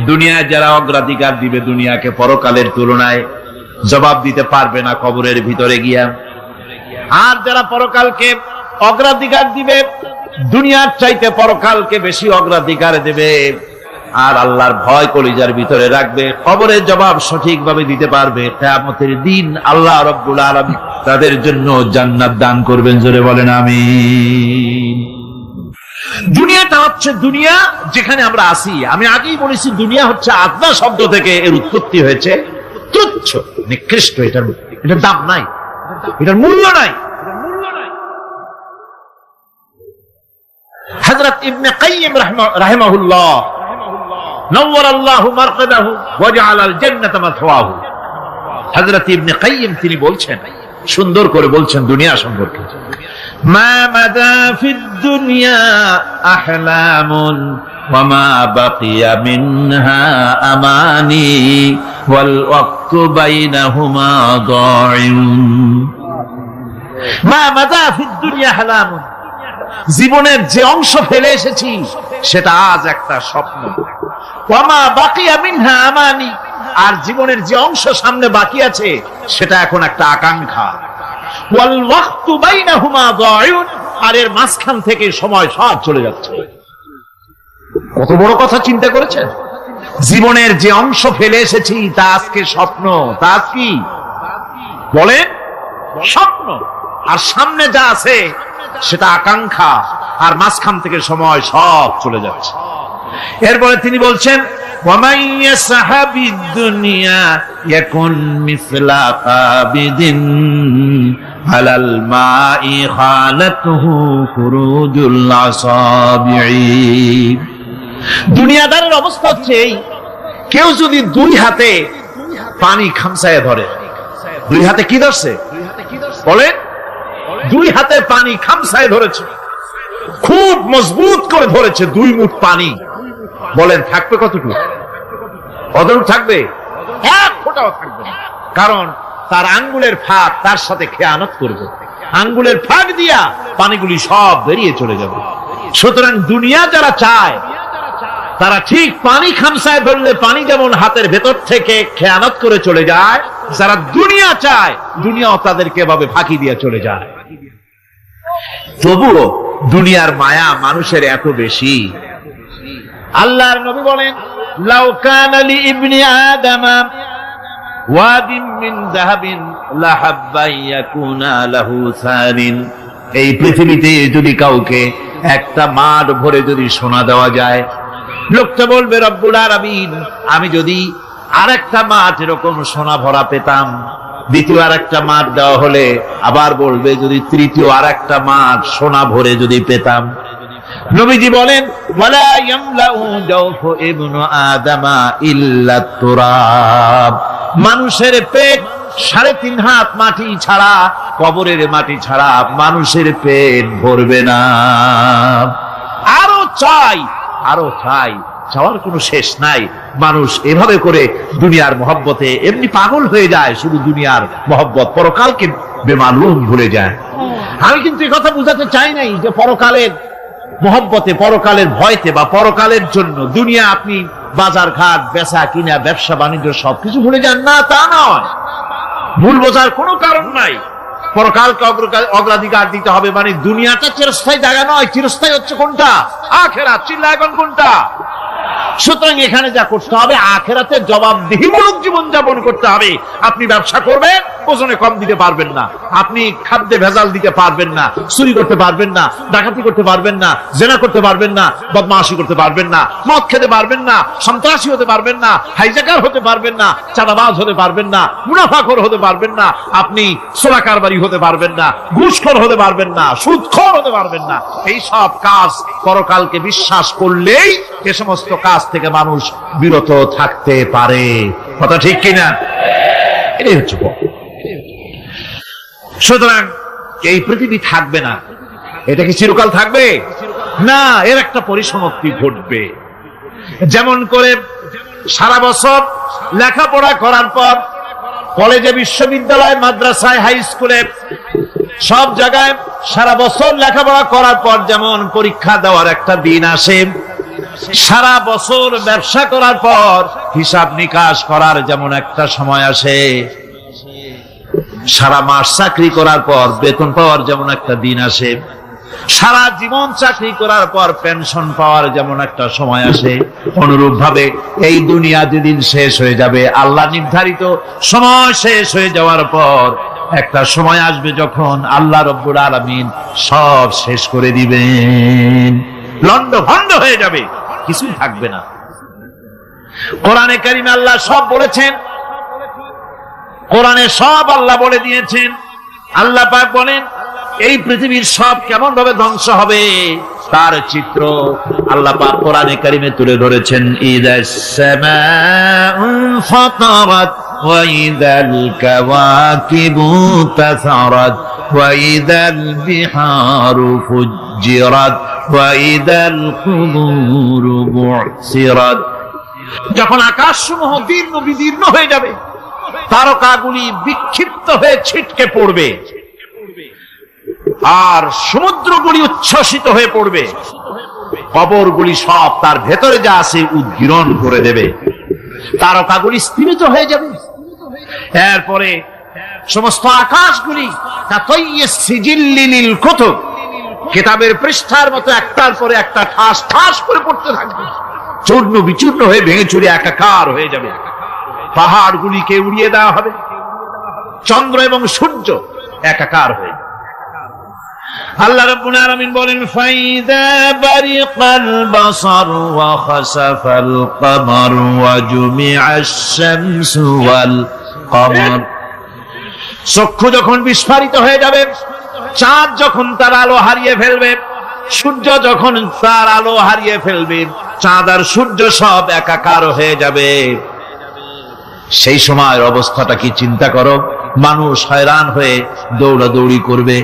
দুনিয়ায় যারা অগ্রাধিকার দিবে দুনিয়াকে পরকালের তুলনায়, জবাব দিতে পারবে না কবরের ভিতরে গিয়া। আর যারা পরকালকে অগ্রাধিকার দিবে, দুনিয়ার চাইতে পরকালকে বেশি অগ্রাধিকার দেবে, আর আল্লাহর ভয় কলিজার ভিতরে রাখবে, কবরের জবাব সঠিকভাবে দিতে পারবে, কিয়ামতের দিন আল্লাহ রাব্বুল আলামিন তাদের জন্য জান্নাত দান করবেন। জোরে বলেন আমিন। দুনিয়াটা হচ্ছে দুনিয়া যেখানে আমরা আছি। আমি আগেই বলেছি দুনিয়া হচ্ছে আদনা শব্দ থেকে এর উৎপত্তি হয়েছে। তুচ্ছ, নিকৃষ্ট, এটার দাম নাই, এটার মূল্য নাই। হযরত ইবনে কাইয়িম রাহিমাহুল্লাহ নওয়ারাল্লাহু মারকাদাহু ওয়া জাআলাল জান্নাতা মাথওয়াহু, হযরত ইবনে কাইয়িম তিনি বলছেন, সুন্দর করে বলছেন দুনিয়া সম্পর্কে, মা মাদা ফিদ দুনিয়া আহলামুন ওয়া মা বাকিয়া মিনহা আমানি ওয়াল ওয়াক্তু বাইনাহুমা দাইউন। মা মাদা ফিদ দুনিয়া আহলামুন, জীবনের যে অংশ ফেলে এসেছি সেটা আজ একটা স্বপ্ন। ওয়া মা বাকিয়া মিনহা আমানি, আর জীবনের যে অংশ সামনে বাকি আছে সেটা এখন একটা আকাঙ্ক্ষা। ওয়াল ওয়াক্তু বাইনাহুমা দাইউন, আর এর মাঝখান থেকে সময় সব চলে যাচ্ছে। কত বড় কথা চিন্তা করেছেন? জীবনের যে অংশ ফেলে এসেছি তা আজকে স্বপ্ন, তা আজ কি বলেন? স্বপ্ন। আর সামনে যা আছে সেটা আকাঙ্ক্ষা, আর মাঝখান থেকে সময় সব চলে যাচ্ছে। এরপরে তিনি বলছেন ওয়ামান ইয়াসহাবিদ দুনিয়া ইয়াকুন মিসলা কাবিদিন আলাল মাই খালাতুহু ফুরুজুল আসাবিঈ। দুনিয়াদারের অবস্থা হচ্ছে এই, কেউ যদি দুই হাতে পানি খামসায় ধরে, দুই হাতে কি ধরছে বলেন? দুই হাতে পানি খামসায় ধরেছে, খুব মজবুত করে ধরেছে, 2 মুঠ পানি। বলেন থাকবে কতটুকু? কতটুকু থাকবে? 1 ফোঁটাও থাকবে না, কারণ তার আঙ্গুলের ফাঁক তার সাথে খেয়ানত করবে, আঙ্গুলের ফাঁক দিয়া পানিগুলি সব বেরিয়ে চলে যাবে। সুতরাং দুনিয়া যারা চায় তারা ঠিক পানি খামসায় ধরলে পানি যেমন হাতের ভেতর থেকে খেয়ানত করে চলে যায়, যারা দুনিয়া চায় দুনিয়াও তাদেরকে এভাবে ফাঁকি দিয়ে চলে যায়। তবুও দুনিয়ার মায়া মানুষের এত বেশি। আল্লাহর নবী বলেন লাউ কানা লি ইবনি আদামা ওয়াদিন মিন যাহাবিন লাহাব্বা ইয়াকুনা লাহু সারিন, এই পৃথিবীতে যদি কাউকে একটা মাঠ ভরে যদি সোনা দেওয়া যায়, লোকটা বলবে রব্বুল আলামিন, আমি যদি আরেকটা মাঠ এরকম সোনা ভরা পেতাম, দ্বিতীয় আরেকটা মাঠ দেওয়া হলে আবার বলবে যদি তৃতীয় আরেকটা মাঠ সোনা ভরে যদি পেতাম। নবীজি বলেন ওয়ালা ইয়ামলাউ জাওফু ইবনু আদামা ইল্লা তুরাব, মানুষের পেট 3.5 হাত মাটি ছাড়া, কবরের মাটি ছাড়া মানুষের পেট ভরবে না। আরো চাই, আরো চাই, চাওয়ার কোনো শেষ নাই। মানুষ এভাবে করে দুনিয়ার মহব্বতে এমনি পাগল হয়ে যায়, শুধু দুনিয়ার মহব্বত, পরকালকে বেমালুম ভুলে যায়। আমি কিন্তু এই কথা বুঝাতে চাই নাই যে পরকালের মহব্বতে, পরকালের ভয়তে বা পরকালের জন্য দুনিয়া আপনি বাজার ঘাট, বেচা কিনা, ব্যবসা বাণিজ্য সবকিছু ভুলে যান, না তা নয়। ভুল বোঝার কোনো কারণ নাই। পরকালকে অগ্রাধিকার দিতে হবে, মানে দুনিয়াটা চিরস্থায়ী জায়গা নয়। চিরস্থায়ী হচ্ছে কোনটা? আখিরাত। চিল্লা এখন কোনটা? সুতরাং এখানে যা করতে হবে, আখিরাতে জবাবদিহিমূলক জীবনযাপন করতে হবে। আপনি ব্যবসা করবেন, ওজনে কম দিতে পারবেন না, আপনি খাদ্যে ভেজাল দিতে পারবেন না, চুরি করতে পারবেন না, ডাকাতি করতে পারবেন না, জেনা করতে পারবেন না, বদমাশি করতে পারবেন না, মদ খেতে পারবেন না, সন্ত্রাসী হতে পারবেন না, হাইজাকার হতে পারবেন না, চাঁদাবাজ হতে পারবেন না, মুনাফাখোর হতে পারবেন না, আপনি সোনা কারবারি হতে পারবেন না, ঘুষখোর হতে পারবেন না, সুদখোর হতে পারবেন না। এই সব কাজ পরকালকে বিশ্বাস করলেই এ সমস্ত কাজ থেকে মানুষ বিরত থাকতে পারে। কথা ঠিক কিনা? এটাই হচ্ছে। সুতরাং এই পৃথিবী থাকবে না, এটা কি চিরকাল থাকবে? না, এর একটা পরিসমাপ্তি ঘটবে। যেমন করে সারা বছর লেখাপড়া করার পর কলেজে, বিশ্ববিদ্যালয়, মাদ্রাসায়, হাই স্কুলে, সব জায়গায় সারা বছর লেখাপড়া করার পর যেমন পরীক্ষা দেওয়ার একটা দিন আসে, সারা বছর ব্যবসা করার পর হিসাব নিকাশ করার যেমন একটা সময় আসে, সারা মাস চাকরি করার পর বেতন পাওয়ার যেমন একটা দিন আসে, সারা জীবন চাকরি করার পর পেনশন পাওয়ার যেমন একটা সময় আসে, অনুরূপ ভাবে এই দুনিয়া যেদিন শেষ হয়ে যাবে, আল্লাহ নির্ধারিত সময় শেষ হয়ে যাওয়ার পর একটা সময় আসবে যখন আল্লাহ রব্বুল আলামিন সব শেষ করে দিবেন, লন্ডভন্ড হয়ে যাবে, কিছুই থাকবে না। কোরআনে কারিমে আল্লাহ সব বলেছেন, কোরআনে সব আল্লাহ বলে দিয়েছেন। আল্লাহ পাক বলেন এই পৃথিবীর সব কেমন ভাবে ধ্বংস হবে তার চিত্র আল্লাহ পাক কোরআনে কারিমে তুলে ধরেছেন। ইদাস সামাউ ফাতারাত ওয়া ইদাল কাওয়াকিবু তাসারাত ওয়া ইদাল বিহারু ফুজ্জিরাত ওয়া ইদাল কুবুরু বু'সিরাত। যখন আকাশসমূহ দীর্ঘ বিদীর্ণ হয়ে যাবে, তারকাগুলি বিক্ষিপ্ত হয়ে ছিটকে পড়বে, আর সমুদ্রগুলি উচ্ছ্বসিত হয়ে পড়বে, কবরগুলি সব তার ভেতরে যা আছে উদ্গীরণ করে দেবে, তারকাগুলি স্থিমিত হয়ে যাবে। এরপরে সমস্ত আকাশগুলি সিজিল্লিল কুতুব, কিতাবের পৃষ্ঠার মতো একটার পরে একটা ঠাস ঠাস করে পড়তে থাকবে, চূর্ণ বিচূর্ণ হয়ে ভেঙে চুরে একাকার হয়ে যাবে। পাহাড়গুলিকে উড়িয়ে দেওয়া হবে, চন্দ্র এবং সূর্য একাকার হয়ে যাবে। আল্লাহ রাব্বুল আলামিন বলেন ফাইদা বারিকাল বাসার ওয়া খাসাফাল কমার ওয়া জুমিআশ শামসু ওয়াল কমার। চক্ষু যখন বিস্ফারিত হয়ে যাবে, চাঁদ যখন তার আলো হারিয়ে ফেলবে, সূর্য যখন তার আলো হারিয়ে ফেলবে, চাঁদ আর সূর্য সব একাকার হয়ে যাবে, সেই সময়ের অবস্থাটা কি চিন্তা করো। মানুষ হয়রান হয়ে দৌড়াদৌড়ি করবে।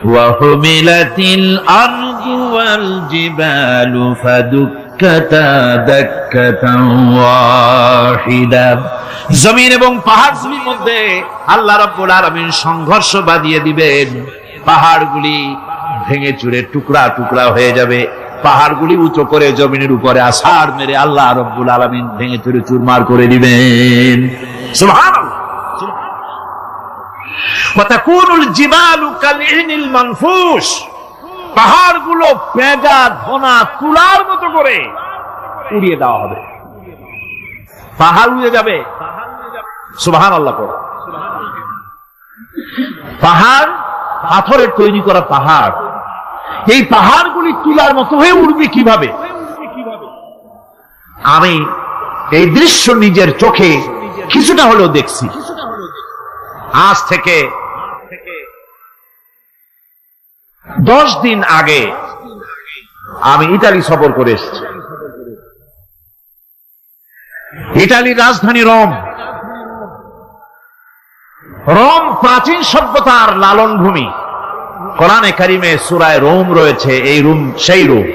ওয়াহুমিলাতিল আরদু ওয়াল জিবালু ফাদুক্কাতা দাক্কাতান ওয়াহিদা। জমিন এবং পাহাড়গুলির মধ্যে আল্লাহ রাব্বুল আলামিন সংঘর্ষ বাঁধিয়ে দিবেন, পাহাড়গুলি ভেঙে চুরে টুকরা টুকরা হয়ে যাবে, পাহাড়গুলি উঁচু করে জমিনের উপরে আছাড় মেরে আল্লাহ রাব্বুল আলামিন ভেঙে চুরে চুরমার করে দিবেন। সুবহানাল্লাহ। ওয়া তাকুনুল জিবালু কালইনিল মানফুস, পাহাড়গুলো পেঁজা ধোনা তুলার মতো করে উড়িয়ে দেওয়া হবে, পাহাড় উড়ে যাবে। সুবহানাল্লাহ। পাহাড় পাথরের তৈরি করা পাহাড়, এই পাহাড়গুলি তুলার মতো হয়ে উঠবে কিভাবে? আমি এই দৃশ্য নিজের চোখে কিছুটা হলেও দেখছি। আজ থেকে 10 দিন আগে আমি ইতালি সফর করে এসেছি। ইটালির রাজধানী রোম। রোম প্রাচীন সভ্যতার লালন ভূমি। কোরআনে কারিমে সূরায়ে রোম রয়েছে, এই রোম সেই রোম।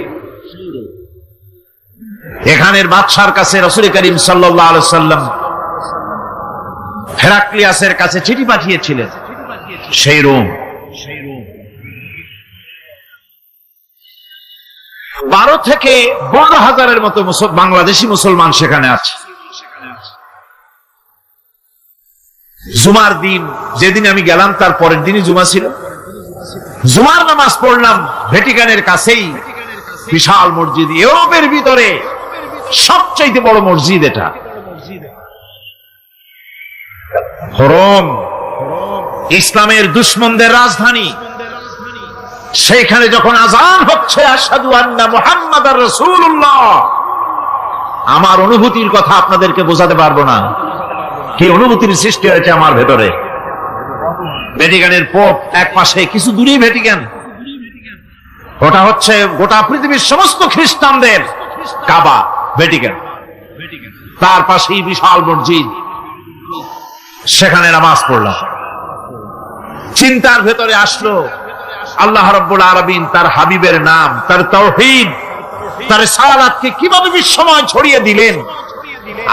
এখানের বাদশার কাছে রাসূল করিম সাল্লাল্লাহু আলাইহি সাল্লাম হেরাক্লিয়াসের কাছে চিঠি পাঠিয়েছিলেন, সেই রোম। 12 থেকে 15,000-এর মতো বাংলাদেশি মুসলমান সেখানে আছে। জুমার দিন, যেদিন আমি গেলাম তার পরের দিনই জুমা ছিল। জুমার নামাজ পড়লাম ভ্যাটিকানের কাছেই বিশাল মসজিদ, ইউরোপের ভিতরে সবচাইতে বড় মসজিদ এটা। রোম ইসলামের দুশমনদের রাজধানী। সেইখানে যখন আযান হচ্ছে আশহাদু আন্না মুহাম্মাদার রাসূলুল্লাহ, আমার অনুভূতির কথা আপনাদেরকে বোঝাতে পারবো না, কি অনুভূতির সৃষ্টি হয়েছে আমার ভেতরে। ভ্যাটিকানের পোপ এক পাশে, কিছু দূরেই ভ্যাটিকান। ওটা হচ্ছে গোটা পৃথিবীর সমস্ত খ্রিস্টানদের কাবা, ভ্যাটিকান। তার পাশেই বিশাল মসজিদ, সেখানে নামাজ পড়লাম। চিন্তার ভেতরে আসলো আল্লাহ রাব্বুল আলামিন তার হাবিবের নাম, তার তাওহীদ, তার রিসালাতকে কিভাবে বিশ্বময় ছড়িয়ে দিলেন।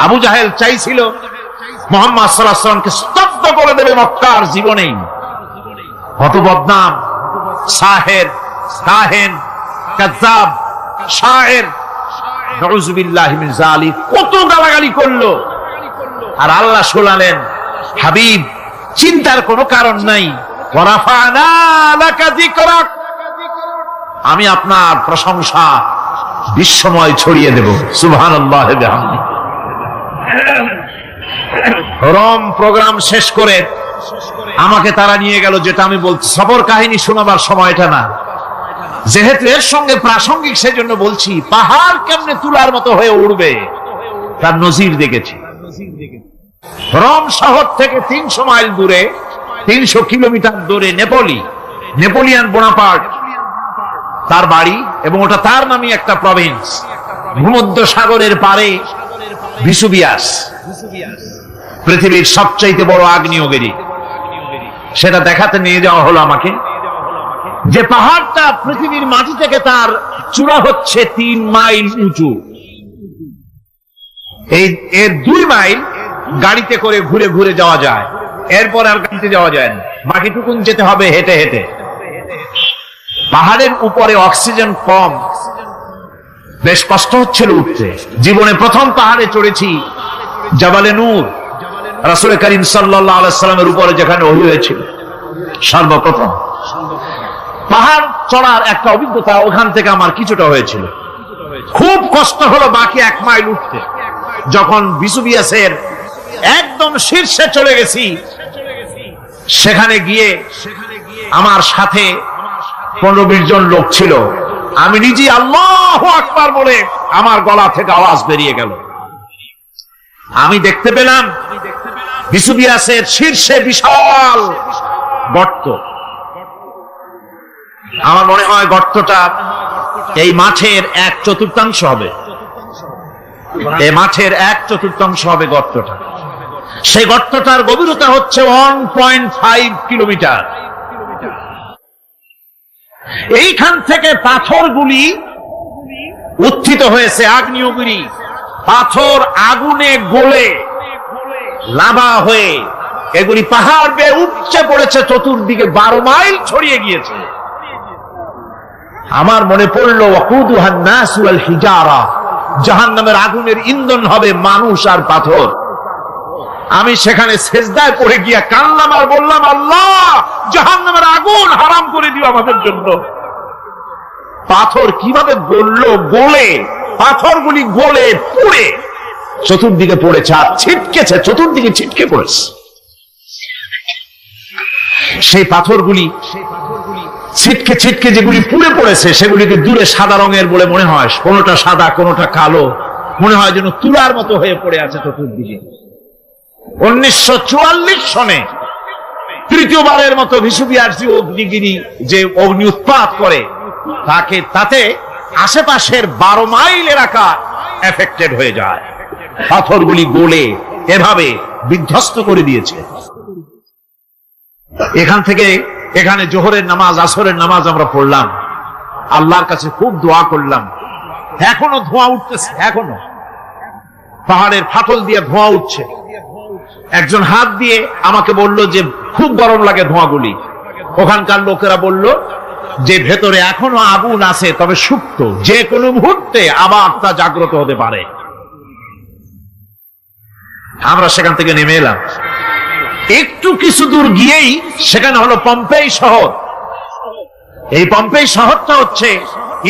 আবু জাহেল চাইছিল মুহাম্মদ সাল্লাল্লাহু আলাইহি ওয়াসাল্লামকে স্তব্ধ করে দেবে মক্কার জীবনেই। কত বদনাম, সাহের, কাহেন, কাযযাব, শায়ের, নাউযুবিল্লাহি মিন যালিক, কত গালাগালি করলো। আর আল্লাহ শোনালেন, হাবিব চিন্তার কোনো কারণ নাই, ওয়ারাফা'না লাকা যিকরাক, আমি আপনার প্রশংসা বিশ্বময় ছড়িয়ে দেব। সুবহানাল্লাহি ওয়া বিহামদিহি। রোম প্রোগ্রাম শেষ করে আমাকে তারা নিয়ে গেল, যেটা আমি বলছি সফর কাহিনী শোনাবার সময় এটা না, যেহেতু এর সঙ্গে প্রাসঙ্গিক সেজন্য বলছি। পাহাড় কেমনে তুলার মতো হয়ে উঠবে তার নজির দেখেছি। রোম শহর থেকে 300 মাইল দূরে, 300 কিলোমিটার দূরে নেপোলিয়ান বোনাপার্ট তার বাড়ি, এবং ওটা তার নামে একটা প্রভিন্স। ভূমধ্য সাগরের পারে ভিসুভিয়াস, পৃথিবীর সবচাইতে বড় আগ্নেয়গিরি। সেটা দেখাতে নিয়ে যাওয়া হলো আমাকে, যে পাহাড়টা পৃথিবীর মাটি থেকে তার চূড়া হচ্ছে 3 মাইল উঁচু। এর 2 মাইল গাড়িতে করে ঘুরে ঘুরে যাওয়া যায়, এরপর আর গাড়িতে যাওয়া যায় না, বাকিটুকুন যেতে হবে হেঁটে হেঁটে। পাহাড়ের উপরে অক্সিজেন কম, বেশ কষ্ট হচ্ছিল উঠতে। জীবনে প্রথম পাহাড়ে চড়েছি, জাবালে নূর, রাসূল করিম সাল্লাল্লাহু আলাইহি সাল্লামের উপরে যেখানে ওহী হয়েছিল সর্বপ্রথম। পাহাড় চড়ার একটা অভিজ্ঞতা ওখান থেকে আমার কিছুটা হয়েছিল। খুব কষ্ট হলো বাকি 1 মাইল উঠতে। যখন ভিসুভিয়াসের একদম শীর্ষে চলে গেছি, সেখানে গিয়ে আমার সাথে 15-20 জন লোক ছিল। আমি নিজে আল্লাহু আকবার বলে আমার গলা থেকে আওয়াজ বেরিয়ে গেল। আমি দেখতে পেলাম ভিসুভিয়াসের শীর্ষে বিশাল গর্ত। আমার মনে হয় গর্তটা এই মাঠের 1/4 হবে। এই মাঠের 1/4 হবে গর্তটা। সেই গর্তটার গভীরতা হচ্ছে 1.5 কিলোমিটার। এইখান থেকে পাথরগুলি উত্থিত হয়েছে, আগ্নেয়গিরি পাথর আগুনে গলে লাভা হয়ে এগুলি পাহাড় বেয়ে উপচে পড়েছে, চতুর্দিকে 12 মাইল ছড়িয়ে গিয়েছে। আমার মনে পড়লো ওয়াকুদুহান নাস ওয়াল হিজারা, জাহান্নামের আগুনের ইন্ধন হবে মানুষ আর পাথর। আমি সেখানে সেজদায় পড়ে গিয়া কান্নাম আর বললাম, আল্লাহ জাহান্নামের আগুন হারাম করে দিও আমাদের জন্য। পাথর কিভাবে গললো, গলে পাথরগুলি গলে পুড়ে চতুর্দিকে পড়েছে, আর ছিটকেছে, চতুর্দিকে ছিটকে পড়েছে। সেই পাথরগুলি ছিটকে ছিটকে যেগুলি পুড়ে পড়েছে, সেগুলিকে দূরে সাদা রঙের বলে মনে হয়, কোনোটা সাদা কোনোটা কালো, মনে হয় যেন তুলার মতো হয়ে পড়ে আছে চতুর্দিকে। 1944 সনে তৃতীয়বারের মতো ভিসুবিয়ার্সি অগ্নিগিরি যে অগ্নি উৎপাত করে তাতে আশেপাশের 12 মাইল এলাকা এফেক্টেড হয়ে যায়। পাথরগুলি গলে এভাবে বিধ্বস্ত করে দিয়েছে। এখান থেকে এখানে জোহরের নামাজ, আসরের নামাজ আমরা পড়লাম, আল্লাহর কাছে খুব দোয়া করলাম। এখনো ধোঁয়া উঠতেছে, এখনো পাহাড়ের ফাটল দিয়ে ধোঁয়া উঠছে। একজন হাত দিয়ে আমাকে বলল যে খুব গরম লাগে ধোঁয়াগুলি। ওখানকার লোকেরা বলল যে ভেতরে এখনো আগুন আছে, তবে সুপ্ত, যে কোনো মুহূর্তে আবার তা জাগ্রত হতে পারে। আমরা সেখান থেকে নেমে এলাম। একটু কিছু দূর গিয়েই সেখানে হলো পম্পেই শহর। এই পম্পেই শহরটা হচ্ছে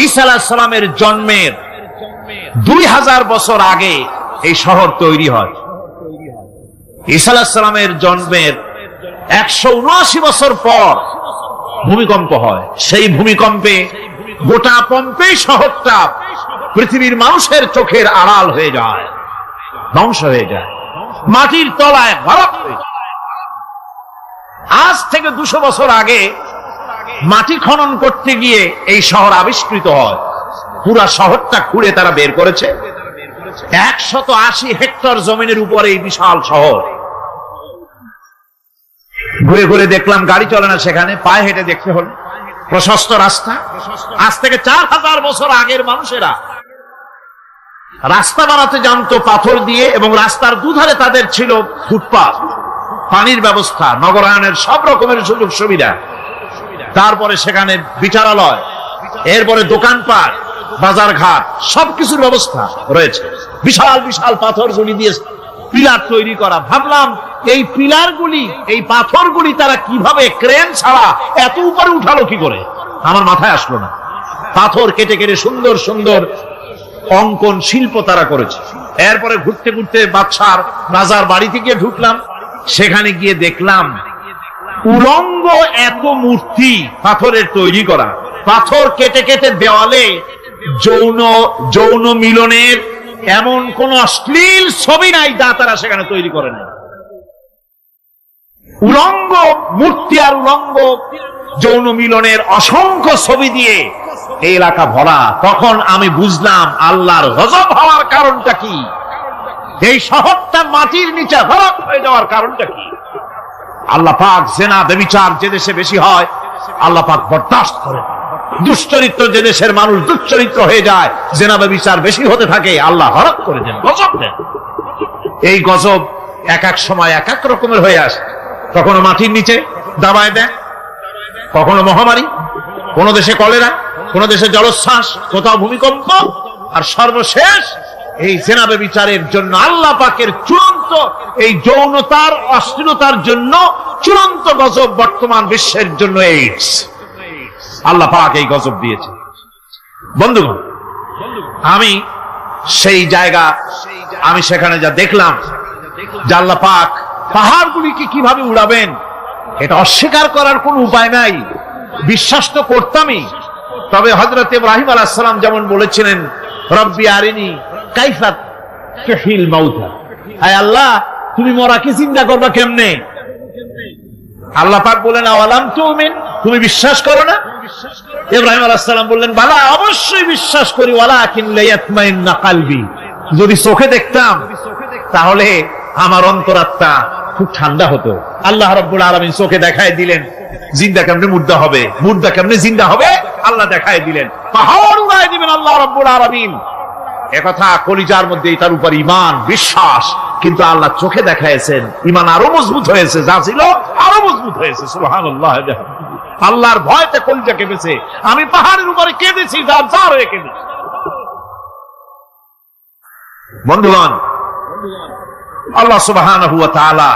ঈসা আলাইহিস সালামের জন্মের 2000 বছর আগে এই শহর তৈরি হয়। ঈসা আলাইহিস সালামের জন্মের 179 বছর পর ভূমিকম্প হয়। সেই ভূমিকম্পে গোটা পম্পেই শহরটা পৃথিবীর মানুষের চোখের আড়াল হয়ে যায়, ধ্বংস হয়ে যায়, মাটির তলায় গরক হয়ে যায়। আজ থেকে 200 বছর আগে মাটি খনন করতে গিয়ে এই শহর আবিষ্কৃত হয়। পুরা শহরটা খুঁড়ে তারা বের করেছে। 180 হেক্টর জমিনের উপরে এই বিশাল শহর। ঘুরে ঘুরে দেখলাম, গাড়ি চলে না সেখানে, পায়ে হেঁটে দেখতে হল। প্রশস্ত রাস্তা। আজ থেকে 4000 বছর আগের মানুষেরা রাস্তা বানাতে জানতো পাথর দিয়ে, এবং রাস্তার দুধারে তাদের ছিল ফুটপাত, পানির ব্যবস্থা, নগরায়নের সব রকমের সুযোগ সুবিধা। তারপরে সেখানে বিচারালয়, এরপরে দোকানপাট, বাজার ঘাট, সবকিছুর ব্যবস্থা রয়েছে। বিশাল বিশাল পাথরগুলি দিয়ে পিলার তৈরি করা। ভাবলাম এই পিলারগুলি, এই পাথরগুলি তারা কিভাবে ক্রেন ছাড়া এত উপরে উঠালো কি করে, আমার মাথায় আসলো না। পাথর কেটে কেটে সুন্দর সুন্দর অঙ্কন শিল্প তারা করেছে। এরপরে ঘুরতে ঘুরতে বাদশার রাজার বাড়িতে গিয়ে ঢুকলাম। সেখানে গিয়ে দেখলাম উলঙ্গ এত মূর্তি পাথরের তৈরি করা। পাথর কেটে কেটে দেওয়ালে যৌন মিলনের এমন কোন অশ্লীল ছবি নাই যা তারা সেখানে তৈরি করে নাই। উলঙ্গ মূর্তি আর উলঙ্গ যৌন মিলনের অসংখ্য ছবি দিয়ে এই এলাকা ভরা। তখন আমি বুঝলাম আল্লাহর গজব হওয়ার কারণটা কি, এই শহরটা মাটির নিচে ভরক হয়ে যাওয়ার কারণটা কি। আল্লাহ পাক জেনা ব্যভিচার যে দেশে বেশি হয় আল্লাহ পাক বরদাস্ত করে। দুশ্চরিত্র যে দেশের মানুষ দুশ্চরিত্র হয়ে যায়, জেনা ব্যভিচার বেশি হতে থাকে, আল্লাহ হরক করে দেন, গজব দেন। এই গজব এক এক সময় এক এক রকমের হয়ে আসে। কখনো মাটির নিচে দাবায় দেয়, কখনো মহামারী, কোন দেশে কলেরা, কোন দেশে জলোচ্ছ্বাস, কোথাও ভূমিকম্প, আর সর্বশেষ এই জেনা ব্যভিচারের জন্য আল্লাহ পাকের চূড়ান্ত এই যৌনতার অশ্লীলতার জন্য চূড়ান্ত গজব বর্তমান বিশ্বের জন্য এইডস। আল্লাহ পাক এই গজব দিয়েছে। বন্ধুগণ, আমি সেই জায়গা, আমি সেখানে যা দেখলাম যে আল্লাহ পাক পাহাড়গুলিকে কিভাবে উড়াবেন, এটা অস্বীকার করার কোন উপায় নাই। বিশ্বাস তো করতামই, তবে হযরত ইব্রাহিম আলাইহিস সালাম যেমন বলেছিলেন, রব্বি আরিনি কাইফা তুহিল মাউতা, আয় আল্লাহ তুমি মরাকে জিন্দা করবা কেমনে? আল্লাহ পাক বলেন, আওয়ালাম তুমিন, তুমি বিশ্বাস করো না? ইব্রাহিম আলাইহিস সালাম বললেন, বালা, অবশ্যই বিশ্বাস করি, ওয়ালাকিন লিয়াতমাইন্না কলবি, যদি চোখে দেখতাম তাহলে আমার অন্তরাত্মা খুব ঠান্ডা হতো। আল্লাহ রাব্বুল আলামিন চোখে দেখায় দিলেন জিন্দা কেমনে মুর্দা হবে, মুর্দা কেমনে জিন্দা হবে, আল্লাহ দেখায় দিলেন। পাহাড় উড়ায় দিবেন আল্লাহ রাব্বুল আলামিন। একথা কলিজার মধ্যে তার উপর ঈমান বিশ্বাস, কিন্তু আল্লাহ চোখে দেখাইছেন, ঈমান আরো মজবুত হয়েছে, যা ছিল আরো মজবুত হয়েছে। সুবহানাল্লাহ। আল্লাহর ভয়তে কলিজা কেঁপেছে। আমি পাহাড়ের উপরে কেঁদেছি, জার হয়ে কেঁদেছি। বন্ধুগণ, আল্লাহ সুবহানাহু ওয়া তাআলা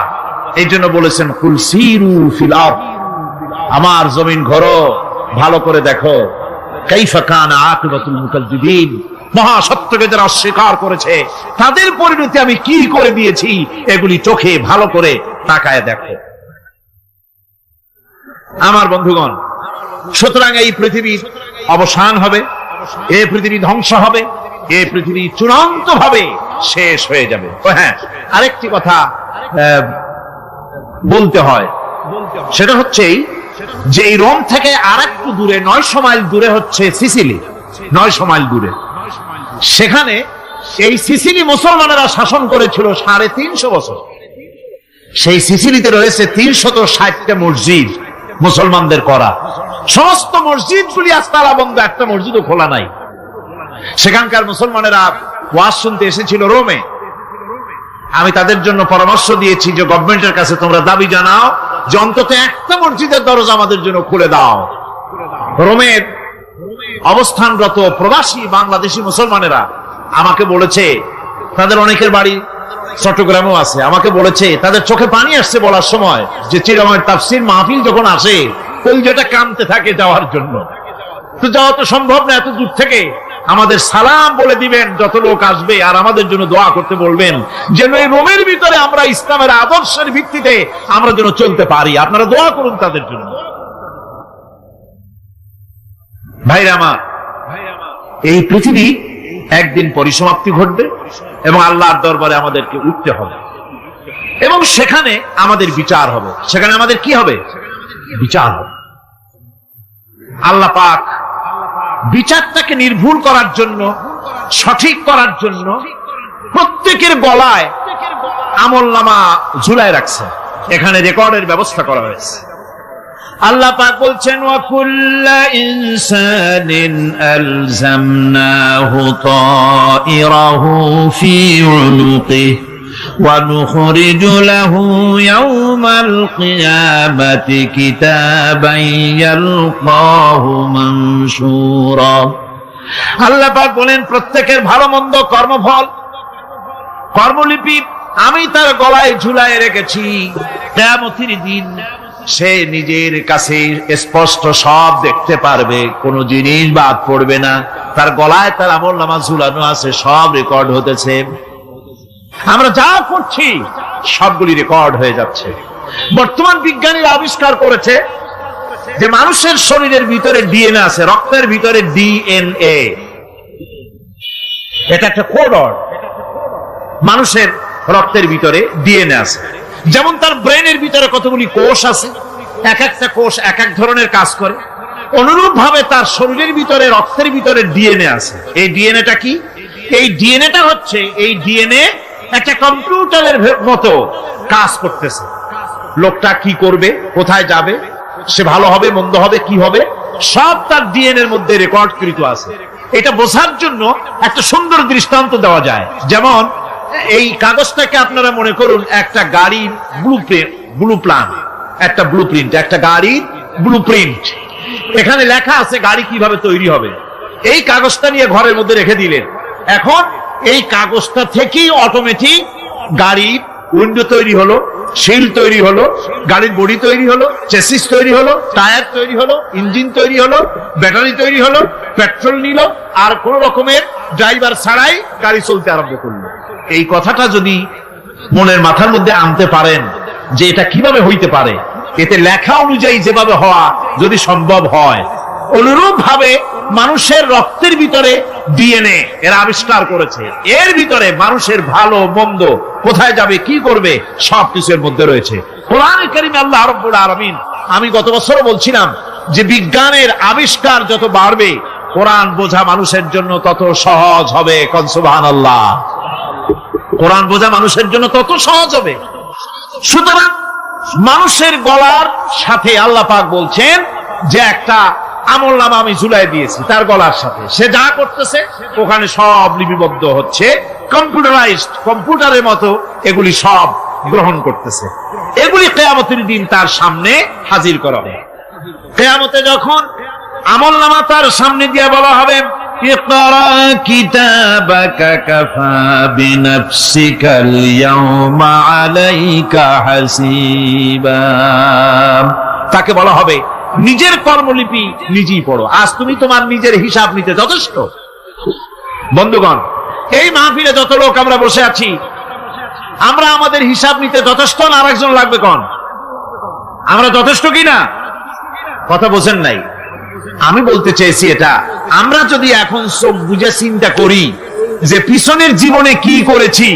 এই জন্য বলেছেন, কুল সিরু ফিল আরদ, আমার জমিন ঘোরো, ভালো করে দেখো, কাইফা কানা আকিবাতুল মুকাজ্জিবিন, মহাসত্যকে যারা অস্বীকার করেছে তাদের পরিণতি আমি কি করে দিয়েছি, এগুলি চোখে ভালো করে তাকায় দেখো। আমার বন্ধুগণ, সুতরাং এই পৃথিবীর অবসান হবে, এই পৃথিবী ধ্বংস হবে, এই পৃথিবী চূড়ান্ত ভাবে শেষ হয়ে যাবে। ও হ্যাঁ, আরেকটি কথা বলতে হয়, সেটা হচ্ছে যে এই রোম থেকে আর একটু দূরে 900 মাইল দূরে হচ্ছে সিসিলি। 900 মাইল দূরে, সেখানে এই সিসিলি মুসলমানেরা শাসন করেছিল 350 বছর। সেই সিসিলিতে রয়েছে 360টা মসজিদ মুসলমানদের করা। সমস্ত মসজিদগুলি আজ তালা বন্ধ, একটা মসজিদও খোলা নাই। সেখানকার মুসলমানেরা ওয়াজ শুনতে এসেছিল রোমে। আমি তাদের জন্য পরামর্শ দিয়েছি যে গভর্নমেন্টের কাছে তোমরা দাবি জানাও যে অন্তত একটা মসজিদের দরজা আমাদের জন্য খুলে দাও। রোমের অবস্থানরত প্রবাসী বাংলাদেশি মুসলমানেরা আমাকে বলেছে, তাদের অনেকের বাড়ি চট্টগ্রামেও আছে, আমাকে বলেছে তাদের চোখে পানি আসছে বলার সময় যে চিরময়ের তাফসীর মাহফিল যখন আসে কলিজাটা কাঁদতে থাকে যাওয়ার জন্য। তো যাওয়া তো সম্ভব না, এত দূর থেকে আমাদের সালাম বলে দিবেন যত লোক আসবে, আর আমাদের জন্য দোয়া করতে বলবেন যেন এই রোমের ভিতরে আমরা ইসলামের আদর্শের ভিত্তিতে আমরা যেন চলতে পারি। আপনারা দোয়া করুন তাদের জন্য। ভাইরা আমার, এই পৃথিবী একদিন পরিসমাপ্তি ঘটবে এবং আল্লাহর দরবারে আমাদেরকে উঠতে হবে এবং সেখানে আমাদের বিচার হবে। সেখানে আমাদের কি হবে? বিচার হবে। আল্লাহ পাক বিচারটাকে নির্ভুল করার জন্য, সঠিক করার জন্য প্রত্যেকের গলায় আমলনামা ঝুলায় রাখছে। এখানে রেকর্ডের ব্যবস্থা করা হয়েছে। আল্লাহ পাক বলছেন, ওয়া কুল্লা ইনসানিন আলজামনাহু তাইরাহু ফি উনুকিহি ওয়া নুখরিজু লাহু ইয়াওমাল কিয়ামাতি কিতাবান ইয়ালকাহু মানশুরা। আল্লাহ পাক বলেন, প্রত্যেকের ভালো মন্দ কর্মফল, কর্মলিপি আমি তার গলায় ঝুলায় রেখেছি। কিয়ামতের দিন সে নিজের কাছে স্পষ্ট সব দেখতে পারবে, কোন জিনিস বাদ পড়বে না। তার গলায় তার আমলনামা ঝুলানো আছে, সব রেকর্ড হতেছে। আমরা যা করছি সবগুলি রেকর্ড হয়ে যাচ্ছে। বর্তমান বিজ্ঞানীরা আবিষ্কার করেছে যে মানুষের শরীরের ভিতরে ডিএনএ আছে, রক্তের ভিতরে ডিএনএ, এটা একটা কোডর। মানুষের রক্তের ভিতরে ডিএনএ আছে। যেমন তার ব্রেনের ভিতরে কতগুলি কোষ আছে, এক একটা কোষ এক এক ধরনের কাজ করে, অনুরূপ ভাবে তার শরীরের ভিতরে রক্তের ভিতরে ডিএনএ আছে। এই ডিএনএটা কি? এই ডিএনএটা হচ্ছে, এই ডিএনএ একটা কম্পিউটারের মতো কাজ করতেছে। লোকটা কি করবে, কোথায় যাবে, সে ভালো হবে মন্দ হবে কি হবে, সব তার ডিএনএর মধ্যে রেকর্ডকৃত আছে। এটা বোঝার জন্য একটা সুন্দর দৃষ্টান্ত দেওয়া যায়। যেমন এই কাগজটাকে আপনারা মনে করুন একটা গাড়ির একটা ব্লুপ্রিন্ট, একটা গাড়ির ব্লুপ্রিন্ট। এখানে লেখা আছে গাড়ি কিভাবে তৈরি হবে। এই কাগজটা নিয়ে ঘরের মধ্যে রেখে দিলেন। এখন এই কাগজটা থেকেই অটোমেটিক গাড়ির উইন্ডো তৈরি হলো, শিল তৈরি হলো, গাড়ির বডি তৈরি হলো, চেসিস তৈরি হলো, টায়ার তৈরি হলো, ইঞ্জিন তৈরি হলো, ব্যাটারি তৈরি হলো, পেট্রোল নিল, আর কোন রকমের ড্রাইভার ছাড়াই গাড়ি চলতে আরম্ভ করলো। এই কথাটা যদি মনের মাথার মধ্যে আনতে পারেন যে এটা কিভাবে হইতে পারে, এতে লেখা অনুযায়ী যেভাবে হওয়া যদি সম্ভব হয়, অনুরূপ ভাবে মানুষের রক্তের ভিতরে ডিএনএ এরা আবিষ্কার করেছে। এর ভিতরে মানুষের ভালো মন্দ, কোথায় যাবে কি করবে, সবকিছুর মধ্যে রয়েছে। কোরআনে কারীমে আল্লাহ রাব্বুল আলামিন, আমি গত বছরও বলছিলাম যে বিজ্ঞানের আবিষ্কার যত বাড়বে কোরআন বোঝা মানুষের জন্য তত সহজ হবে। কোন সুবহানাল্লাহ। কোরআন বোঝা মানুষের জন্য তত সহজ হবে। সুতরাং মানুষের গলার সাথে আল্লাহ পাক বলছেন যে একটা আমলনামা আমি ঝুলাই দিয়েছি তার গলার সাথে। সে যা করতেছে ওখানে সব লিপিবদ্ধ হচ্ছে, কম্পিউটারাইজড, কম্পিউটারের মতো এগুলি সব গ্রহণ করতেছে। এগুলি কিয়ামতের দিন তার সামনে হাজির করা হবে। কিয়ামতে যখন আমলনামা তার সামনে দিয়ে বলা হবে, ইকরা কিতাবাকা কাফা বিনাফসিকাল ইয়াওমা আলাইকা হাসিবা, তাকে বলা হবে নিজের কর্মলিপি নিজেই পড়ো, আজ তুমি তোমার নিজের হিসাব নিতে যথেষ্ট। বন্ধুগণ, এই মাহফিলে যত লোক আমরা বসে আছি, আমরা আমাদের হিসাব নিতে যথেষ্ট না আরেকজন লাগবে? কোন আমরা যথেষ্ট কিনা? কথা বোঝেন নাই। আমি বলতে চেয়েছি এটা, আমরা যদি এখন চোখ বুঝে চিন্তা করি যে পিছনের জীবনে কি করেছি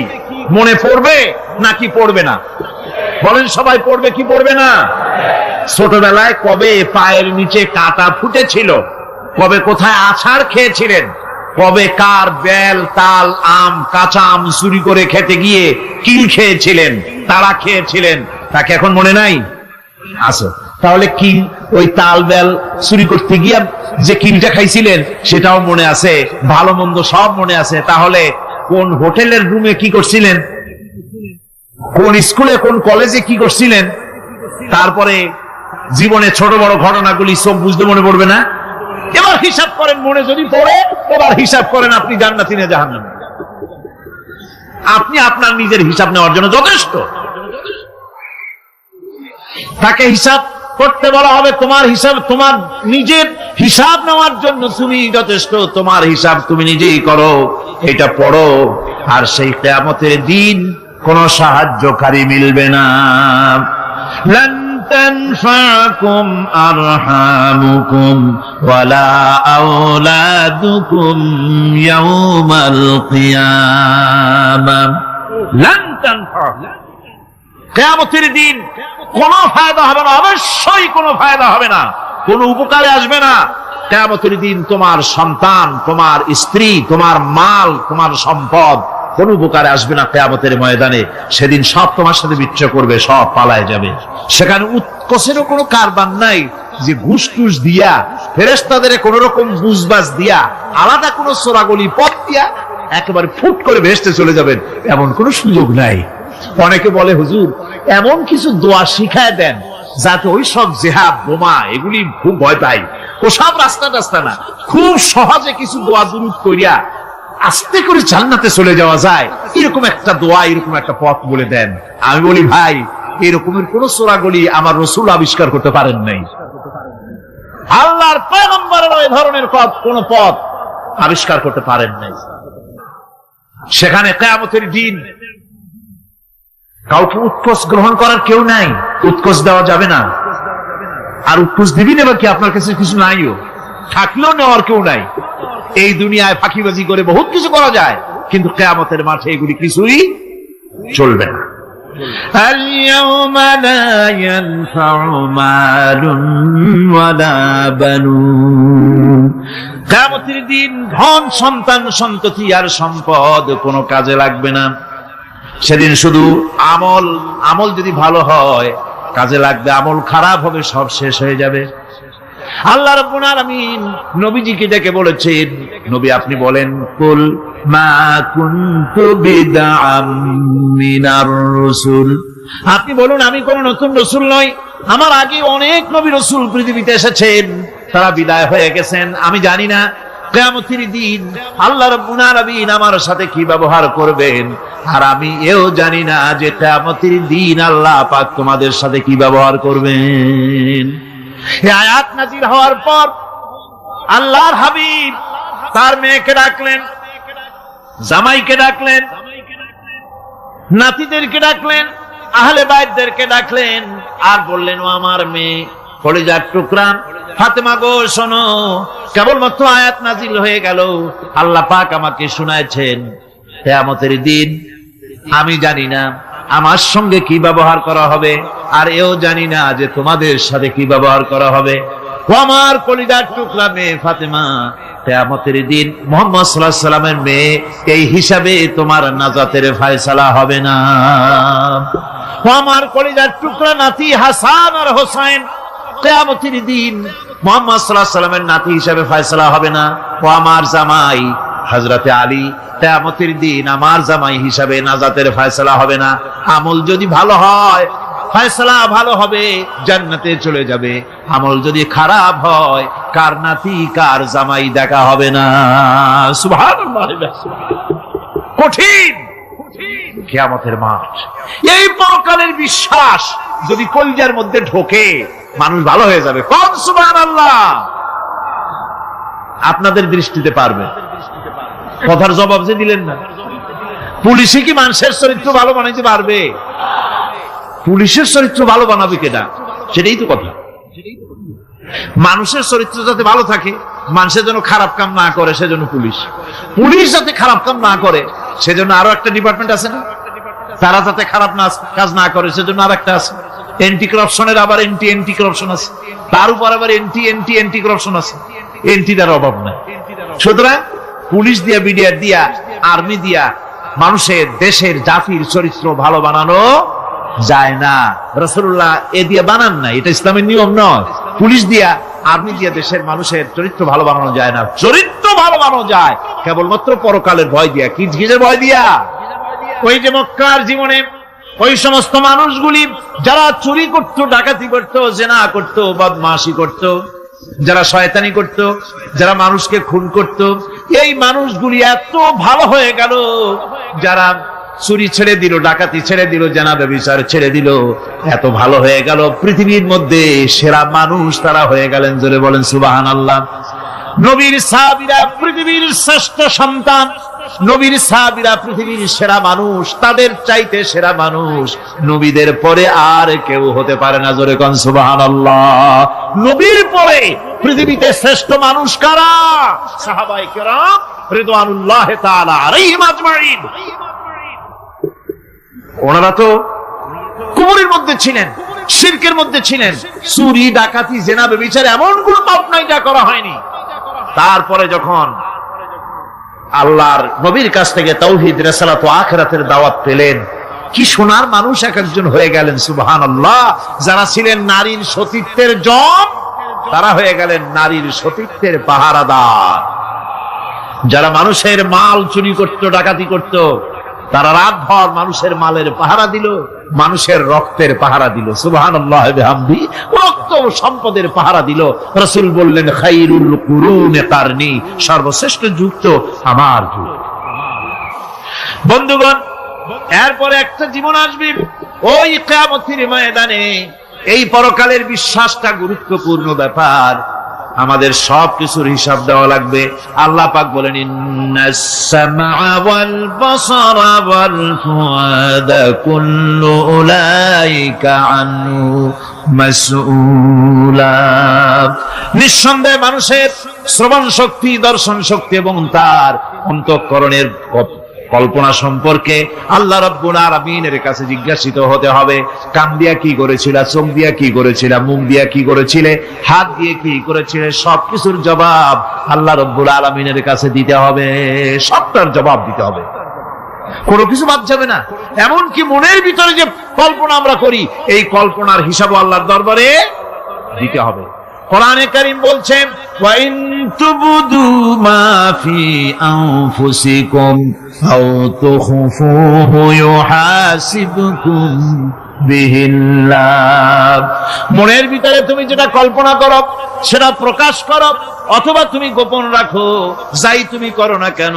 মনে পড়বে নাকি পড়বে না? বলেন সবাই, পড়বে কি পড়বে না? ছোটবেলায় কবে পায়ের নিচে কাঁটা ফুটেছিল, কবে কোথায় আছাড় খেয়েছিলেন, কবে কার বেল তাল আম কাঁচা আম চুরি করে খেতে গিয়ে কিল খেয়েছিলেন, তারা খেয়েছিলেন, তাকে এখন মনে নাই? আছে। তাহলে কি ওই তাল বেল চুরি করতে গিয়ে যে কিলটা খাইছিলেন সেটাও মনে আছে, ভালো মন্দ সব মনে আছে। তাহলে কোন হোটেলের রুমে কি করছিলেন, কোন স্কুলে কোন কলেজে কি করছিলেন, তারপরে জীবনে ছোট বড় ঘটনাগুলি সব বুঝতে মনে পড়বে না? এবার হিসাব করেন, মনে যদি পড়ে এবার হিসাব করেন আপনি জান্নাতি না জাহান্নামী। আপনি আপনার নিজের হিসাব নেওয়ার জন্য যথেষ্ট। তাকে হিসাব করতে বলা হবে, তোমার হিসাব, তোমার নিজের হিসাব নেওয়ার জন্য তুমি যথেষ্ট, তোমার হিসাব তুমি নিজেই করো, এটা পড়ো। আর সেই কিয়ামতের দিন কোন সাহায্যকারী মিলবে না। লান তানফাকুম আরহামুকুম ওয়ালা আওলাদুকুম ইয়াউমাল কিয়ামাহ। লান তানফাকুম, কিয়ামতের দিন কোনো ফায়দা হবে না, অবশ্যই কোনো ফায়দা হবে না, কোনো উপকারে আসবে না। কিয়ামতের দিন তোমার সন্তান, তোমার স্ত্রী, তোমার মাল, তোমার সম্পদ কোন উপকারে আসবে না কিয়ামতের ময়দানে। সেদিন সব তোমার সাথে বিচ্ছেদ করবে, সব পালায় যাবে। সেখানে উৎকোষেরও কোনো কারবার নাই যে ঘুষ টুস দিয়া, ফেরেশতাদের কোন রকম বুঝবাজ দিয়া, আলাদা কোন চোরাগলি পথ দিয়া একেবারে ফুট করে ভেস্তে চলে যাবেন, এমন কোন সুযোগ নাই। অনেকে বলে হুজুর এমন কিছু দোয়া শিখায় দেন যাতে ওই সব জেহাদ বোমা এগুলি খুব ভয় পাই, ওসব রাস্তা টাস্তা না, খুব সহজে কিছু দোয়া দুরূদ করিয়া আস্তে করে জান্নাতে চলে যাওয়া যায়, এরকম একটা দোয়া, এরকম একটা পথ বলে দেন। আমি বলি ভাই, এরকমের কোন চোরাগলি আমার রাসূল আবিষ্কার করতে পারেন নাই। আল্লাহর পয়গম্বরের ওই ধরনের কোন পথ আবিষ্কার করতে পারেন নাই। সেখানে কিয়ামতের দিন কাউকে উৎকোষ গ্রহণ করার কেউ নাই, উৎকোষ দেওয়া যাবে না। আর উৎকোষ দিবি নেবা কি, আপনার কাছে কিছু নাইও, থাকলেও নেওয়ার কেউ নাই। এই দুনিয়ায় ফাঁকিবাজি করে বহুত কিছু করা যায়, কিন্তু কিয়ামতের মাঠে এগুলি কিছুই চলবে না। আল-ইয়াওমা লা ইয়ানফা'ু মালুন ওয়ালা বানুন। কিয়ামতের দিন ধন সম্তান সন্ততি আর সম্পদ কোনো কাজে লাগবে না। সেদিন শুধু আমল, আমল যদি ভালো হয় কাজে লাগবে, আমল খারাপ হবে সব শেষ হয়ে যাবে। আল্লাহ রাব্বুল আলামিন নবীজিকে ডেকে বলেছেন, নবী আপনি বলেন, কুল মা কুনতু বিদআম মিনার রাসূল, আপনি বলুন আমি কোন নতুন রাসূল নই, আমার আগে অনেক নবী রাসূল পৃথিবীতে এসেছেন, তারা বিদায় হয়ে গেছেন। আমি জানি না কিয়ামতের দিন আল্লাহ রাব্বুল আলামিন আমার সাথে কি ব্যবহার করবেন, আর আমি এও জানি না যে কিয়ামতের দিন আল্লাহ পাক তোমাদের সাথে কি ব্যবহার করবেন। এই আয়াত নাযিল হওয়ার পর আল্লাহর হাবিব তার মেয়েকে ডাকলেন, জামাইকে ডাকলেন, নাতিদেরকে ডাকলেন, আহলে বাইতদেরকে ডাকলেন, আর বললেন, ও আমার মেয়ে কলিজার টুকরা ফাতেমা গো শোনো, কেবলমাত্র আয়াত নাযিল হয়ে গেল, আল্লাহ পাক আমাকে শুনাইছেন কিয়ামতের দিন আমি জানি না আমার সঙ্গে কি ব্যবহার করা হবে, আর এও জানি না যে তোমাদের সাথে কি ব্যবহার করা হবে। ও আমার কলিজার টুকরা মেয়ে ফাতেমা, কিয়ামতের দিন মুহাম্মদ সাল্লাল্লাহু আলাইহি সাল্লামের মেয়ে, এই হিসাবে তোমার নাজাতের ফয়সালা হবে না। ও আমার কলিজার টুকরা নাতি হাসান আর হোসেন, কিয়ামতের দিন মুহাম্মদ সাল্লাল্লাহু আলাইহি সাল্লামের নাতি হিসাবে ফয়সালা হবে না। ও আমার জামাই হযরতে আলী, কিয়ামতের দিন আমার জামাই হিসাবে নাজাতের ফয়সালা হবে না। আমল যদি ভালো হয় ফয়সালা ভালো হবে, জান্নাতে চলে যাবে। আমল যদি খারাপ হয় কার নাতি কার জামাই দেখা হবে না। সুবহানাল্লাহ। কঠিন কিয়ামতের মাঠ। এই পরকালের বিশ্বাস যদি কলিজার মধ্যে ঢোকে মানুষ ভালো হয়ে যাবে। কোন সুবহানাল্লাহ। আপনাদের দৃষ্টিতে পারবে। কথার জবাব যে দিলেন না, পুলিশে কি মানুষের চরিত্র ভালো বানাইতে পারবে? পুলিশের চরিত্র ভালো বানাবে কেনা, সেটাই তো কথা। মানুষের চরিত্র যাতে ভালো থাকে, মানুষের জন্য খারাপ কাম না করে সেজন্য পুলিশ, পুলিশ যাতে খারাপ কাম না করে সেজন্য আরো একটা ডিপার্টমেন্ট আছে না, তারা যাতে খারাপ কাজ না করে সেজন্য আর একটা আছে। এন্টি করাপশনের আবার এন্টি করাপশন আছে, তার উপর আবার এন্টি করাপশন আছে। এন্টিটার অভাব নাই। সুতরাং পুলিশ দিয়া, বিডিআর দিয়া, আর্মি দিয়া মানুষের, দেশের, জাতির চরিত্র ভালো বানানো যায় না। রাসূলুল্লাহ এ দিয়ে বানান না, এটা ইসলামের নিয়ম নয়। পুলিশ দিয়া, আর্মি দিয়া দেশের মানুষের চরিত্র ভালো বানানো যায় না। চরিত্র ভালো বানানো যায় কেবলমাত্র পরকালের ভয় দিয়া। কি কিসের ভয় দিয়া? ওই যে মক্কার জীবনে ওই সমস্ত মানুষগুলি যারা চুরি করত, ডাকাতি করত, জেনা করত, বদমাশি করত, যারা শয়তানি করত, যারা মানুষকে খুন করত, এই মানুষগুলি এত ভালো হয়ে গেল, যারা চুরি ছেড়ে দিল, ডাকাতি ছেড়ে দিল, জেনা ব্যভিচার ছেড়ে দিল, এত ভালো হয়ে গেল, পৃথিবীর মধ্যে সেরা মানুষ তারা হয়ে গেলেন। জোরে বলেন সুবহানাল্লাহ। নবীর সাহাবীরা পৃথিবীর শ্রেষ্ঠ সন্তান, নবীর সাহাবীরা পৃথিবীর সেরা মানুষ, তাদের চাইতে সেরা মানুষ নবীদের পরে আর কেউ হতে পারে না। জোরে কোন সুবহানাল্লাহ। নবীর পরে পৃথিবীতে শ্রেষ্ঠ মানুষ কারা? সাহাবায়ে কেরাম রিদওয়ানুল্লাহি তাআলা আলাইহিম আজমাইন। ওনারা তো কুফরের মধ্যে ছিলেন, শিরকের মধ্যে ছিলেন, চুরি, ডাকাতি, জেনা, ব্যভিচার এমন কোন পাপ নাই যা করা হয়নি। তারপরে যখন আল্লাহর নবীর কাছ থেকে তাওহীদ, রিসালাত ও আখিরাতের দাওয়াত পেলেন, কি সোনার মানুষ এক একজন হয়ে গেলেন। সুবহানাল্লাহ। যারা ছিলেন নারীর সতীত্বের জম, তারা হয়ে গেলেন নারীর সতীত্বের পাহারাদার। যারা মানুষের মাল চুরি করত, ডাকাতি করত, তারা রাতভর মানুষের মালের পাহারা দিল, মানুষের রক্তের পাহারা দিল। সুবহানাল্লাহ বিহামদি। রক্ত সম্পদের পাহারা দিল। রাসূল বললেন, খায়রুল কুরুনে কারনি, সর্বশ্রেষ্ঠ যুগ তো আমার যুগ। বন্ধুগণ, এরপরে একটা জীবন আসবে ওই কিয়ামতের ময়দানে। এই পরকালের বিশ্বাসটা গুরুত্বপূর্ণ ব্যাপার। আমাদের সবকিছুর হিসাব দেওয়া লাগবে। আল্লাহ পাক বলেন, ইন্নাস সামআ ওয়াল বাসারা ওয়াল ফুআদা কুল্লু উলাইকা আনহু মাসউলা। নিঃসন্দেহে মানুষের শ্রবণ শক্তি, দর্শন শক্তি এবং তার অন্তঃকরণের কল্পনা সম্পর্কে আল্লাহ রাব্বুল আলামিনের কাছে জিজ্ঞাসিত হতে হবে। কান দিয়া কি করেছিলা, চোখ দিয়া কি করেছিলা, মুখ দিয়া কি করেছিলে, হাত দিয়ে কি করেছিলে, সবকিছুর জবাব আল্লাহ রাব্বুল আলামিনের কাছে দিতে হবে। সবটার জবাব দিতে হবে, কোনো কিছু বাদ যাবে না। এমনকি মনের ভিতরে যে কল্পনা আমরা করি, এই কল্পনার হিসাবও আল্লাহর দরবারে দিতে হবে। কোরআনে কারীম বলছেন, ওয়া ইন তুবদু মা ফি আনফুসিকুম আও তুখফুহু ইউহাসিবকুম বিহিল্লাহ। মনের ভিতরে তুমি যেটা কল্পনা করো সেটা প্রকাশ করো, অথবা তুমি গোপন রাখো, যাই তুমি করো না কেন,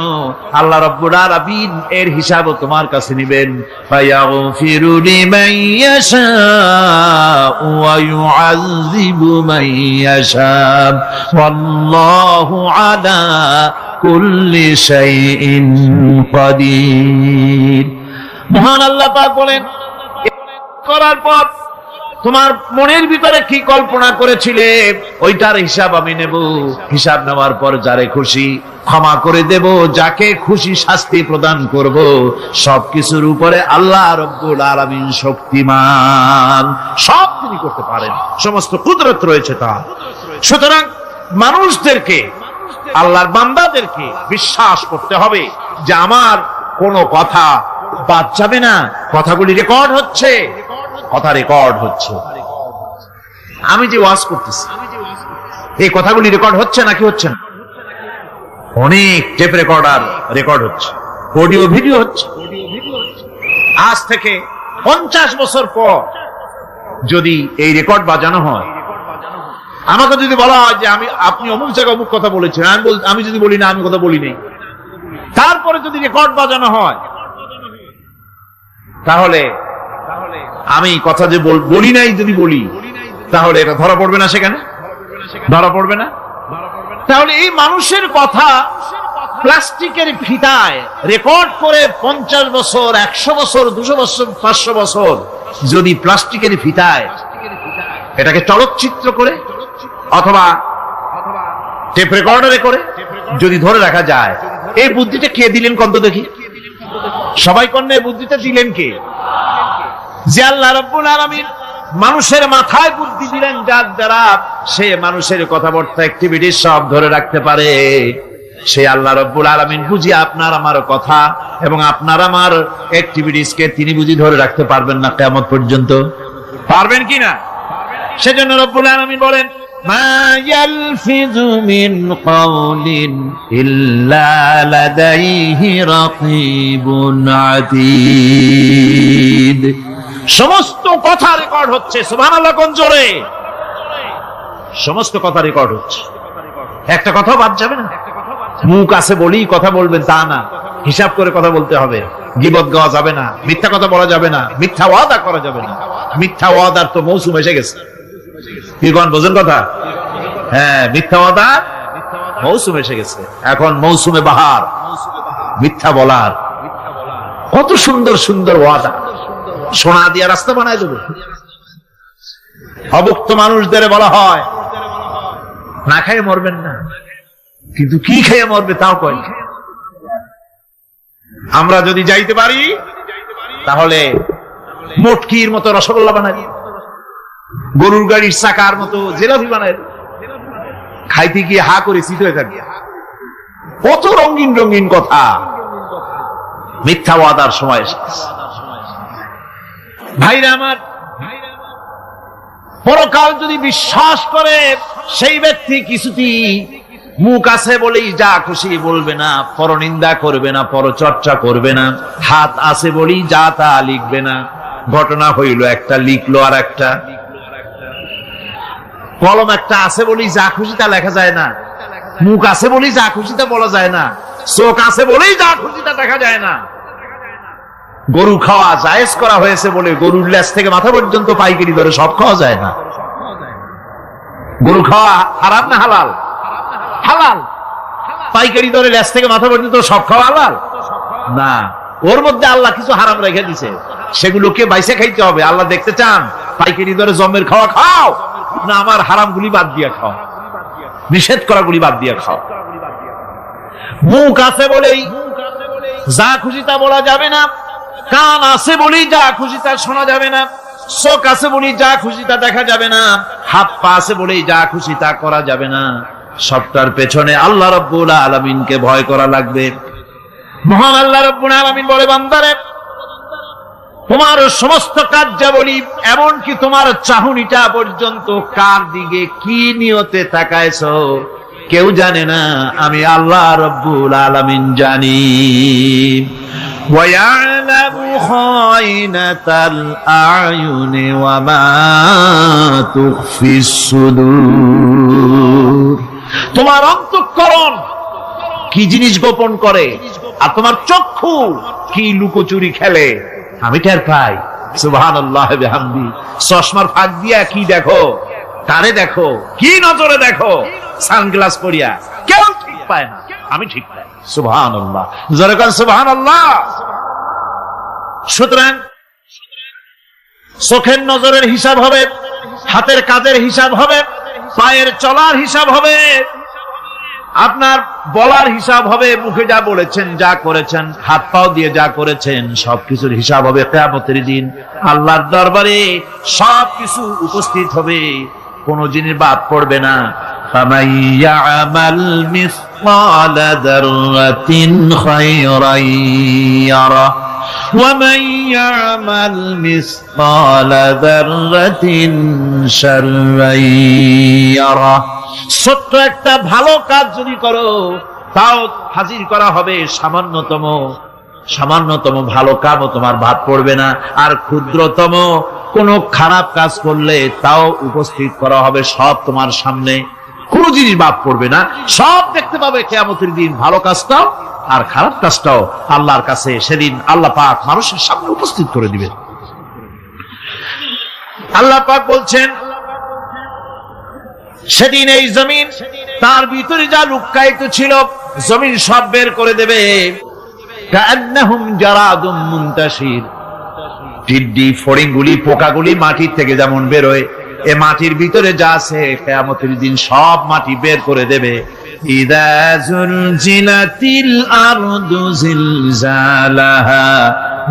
আল্লাহ রাব্বুল আলামিন এর হিসাবও তোমার কাছে নেবেন। ফায়াগফিরু লিমান ইয়াশাউ ওয়া ইউআযযিবু মান ইয়াশাউ ওয়াল্লাহু আলা কুল্লি শাইইন কাদির। মহান আল্লাহ পাক বলেন, করার পর তোমার মনের ভিতরে কি কল্পনা করেছিলে ওইটার হিসাব আমি নেব। হিসাব নেওয়ার পর যারে খুশি ক্ষমা করে দেব, যাকে খুশি শাস্তি প্রদান করব। সবকিছুর উপরে আল্লাহ রাব্বুল আলামিন শক্তিমান, সব তিনি করতে পারেন, সমস্ত কুদরত রয়েছে তার। সুতরাং মানুষদেরকে, আল্লাহর বান্দাদেরকে বিশ্বাস করতে হবে যে আমার কোনো কথা বাদ যাবে না। কথাগুলি রেকর্ড হচ্ছে, কথা রেকর্ড হচ্ছে। আমি যে ওয়াজ করতেছি, এই কথাগুলি রেকর্ড হচ্ছে নাকি হচ্ছে না? অনেক টেপ রেকর্ডার রেকর্ড হচ্ছে, অডিও ভিডিও হচ্ছে। আজ থেকে 50 বছর পর যদি এই রেকর্ড বাজানো হয়, আমাকে যদি বলা হয় যে আপনি অমুক জায়গায় অমুক কথা বলেছেন, আমি যদি বলি না আমি কথা বলি নাই, তারপরে যদি রেকর্ড বাজানো হয়, তাহলে আমি কথা যে বলি নাই যদি বলি, তাহলে এটা ধরা পড়বে না? সেখানে ধরা পড়বে না? তাহলে এই মানুষের কথা প্লাস্টিকের ফিতায় রেকর্ড করে 50 বছর, 100 বছর, 200 বছর, 500 বছর যদি প্লাস্টিকের ফিতায় এটাকে চলচ্চিত্র করে অথবা টেপ রেকর্ডারে করে যদি ধরে রাখা যায়, এই বুদ্ধিটা কে দিলেন কন্ত দেখি? সবাই কন্যা এই বুদ্ধিটা দিলেন কে? যে আল্লাহ রাব্বুল আলামিন মানুষের মাথায় বুদ্ধি দিলেন, যার দ্বারা সে মানুষের কথাবার্তা অ্যাক্টিভিটি সব ধরে রাখতে পারে। সে আল্লাহ রাব্বুল আলামিন বুঝি আপনার আমার কথা এবং আপনার আমার অ্যাক্টিভিটিস কে তিনি বুঝি ধরে রাখতে পারবেন না কিয়ামত পর্যন্ত? পারবেন কিনা? সেজন্য রব্বুল আলামিন বলেন, মা ইয়ালফিযু মিন কাওলিন ইল্লা লাদাইহি রাকীবুন আতীদ। সমস্ত কথা রেকর্ড হচ্ছে। সুবহানাল্লাহ কোন জোরে! সমস্ত কথা রেকর্ড হচ্ছে, একটা কথা বাদ যাবে না। মুখ আছে বলেই কথা বলবেন তা না, হিসাব করে কথা বলতে হবে। গীবত গাওয়া যাবে না, মিথ্যা কথা বলা যাবে না, মিথ্যা ওয়াদা করা যাবে না। মিথ্যা ওয়াদার তো মৌসুম এসে গেছে। কি কোন বোঝেন কথা? হ্যাঁ, মিথ্যা ওয়াদা মৌসুম এসে গেছে। এখন মৌসুমে বাহার, মিথ্যা বলার। কত সুন্দর সুন্দর ওয়াদা, সোনা দিয়া রাস্তা বানায় দেবো। অভুক্ত মানুষদের বলা হয় না খেয়ে মরবেন না, কিন্তু কি খেয়ে মরবে তাও কয়। আমরা যদি যাইতে পারি তাহলে মটকির মতো রসগোল্লা বানাই, গরুর গাড়ির চাকার মতো জিলাপি বানাই, খাইতে গিয়ে হা করে চিত হয়ে থাকি। কত রঙিন রঙিন কথা। মিথ্যা ওয়াদার সময় এসেছে। ভাইরা আমার, পরকাল যদি বিশ্বাস করে সেই ব্যক্তি কিছুতেই মুখ আছে বলেই যা খুশি বলবে না, পরনিন্দা করবে না, পরচর্চা করবে না, হাত আছে বলেই যা তা লিখবে না। ঘটনা হইল একটা, লিখলো আর একটা। কলম একটা আছে বলেই যা খুশি তা লেখা যায় না, মুখ আছে বলেই যা খুশি তা বলা যায় না, চোখ আছে বলেই যা খুশি তা দেখা যায় না। গরু খাওয়া জায়েজ করা হয়েছে বলে গরুর লেজ থেকে মাথা পর্যন্ত পাইকারি দরে সব খাওয়া যায় না। গরু খাওয়া হারাম না হালাল? হালাল। পাইকারি দরে লেজ থেকে মাথা পর্যন্ত সব খাওয়া হালাল না। ওর মধ্যে আল্লাহ কিছু হারাম রেখে দিছে, সেগুলোকে বাইসে খাইতে হবে। আল্লাহ দেখতে চান পাইকারি দরে জমের খাওয়া খাও না আমার হারাম গুলি বাদ দিয়া খাও, নিষেধ করা গুলি বাদ দিয়া খাও। মুখ আছে বলেই যা খুশি তা বলা যাবে না, কান আছে বলেই যা খুশি তা শোনা যাবে না, চোখ আছে বলেই যা খুশি তা দেখা যাবে না, হাত পা আছে বলেই যা খুশি তা করা যাবে না। সবটার পেছনে আল্লাহ রাব্বুল আলামিনকে ভয় করা লাগবে। মহান আল্লাহ রাব্বুল আলামিন বলে, বান্দারে তোমার সমস্ত কার্যাবলী এমনকি তোমার চাহনিটা পর্যন্ত কার দিকে কি নিয়তে তাকায়ছো কেউ জানে না, আমি আল্লাহ রাব্বুল আলামিন জানি। وَيَعْلَمُ خَائِنَةَ الْأَعْيُنِ وَمَا تُخْفِي الصُّدُورُ। তোমার অন্তঃকরণ কি জিনিস গোপন করে আর তোমার চক্ষু কি লুকোচুরি খেলে আমি টের পাই। সুবহানাল্লাহ বিহামদি। চশমার ফাঁক দিয়া কি দেখো, কারে দেখো, কি নজরে দেখো, সানগ্লাস পরিয়া কেউ ঠিক পায় না, আমি ঠিক পাই। সুবহানাল্লাহ, জোরে বলেন সুবহানাল্লাহ। সুতরাং চোখের নজরের হিসাব হবে, হাতের কাজের হিসাব হবে, পায়ের চলার হিসাব হবে, আপনার বলার হিসাব হবে, মুখে যা বলেছেন, যা করেছেন, হাত পাও দিয়ে যা করেছেন, সবকিছুর হিসাব হবে কিয়ামতের দিন। আল্লাহর দরবারে সবকিছু উপস্থিত হবে, কোন জিনিস বাদ পড়বে না। فَمَن يَعْمَلْ مِثْقَالَ ذَرَّةٍ خَيْرًا يَرَهُ وَمَن يَعْمَلْ مِثْقَالَ ذَرَّةٍ شَرًّا يَرَهُ। ছোট্ট একটা ভালো কাজ যদি করো তাও হাজির করা হবে সামান্যতম ভালো কাজও তোমার বাদ পড়বে না, আর ক্ষুদ্রতম কোন খারাপ কাজ করলে তাও উপস্থিত করা হবে, সব তোমার সামনে, কোন জিনিস বাদ পড়বে না, সব দেখতে পাবে কিয়ামতের দিন। ভালো কাজটাও আর খারাপ কাজটাও আল্লাহর কাছে সেদিন আল্লাহ পাক মানুষের সামনে উপস্থিত করে দিবেন। আল্লাহ পাক বলছেন, সেদিন এই জমিন তার ভিতরে যা লুকায়িত ছিল জমিন সব বের করে দেবে। কান্নাহুম জারাদুম মুনতাশির। টিড্ডি ফড়িংগুলি পোকাগুলি মাটির থেকে যেমন বেরোয় এ মাটির ভিতরে যা আছে কিয়ামতের দিন সব মাটি বের করে দেবে। ইযা যুলজিলাতিল আরদু জিলজালাহা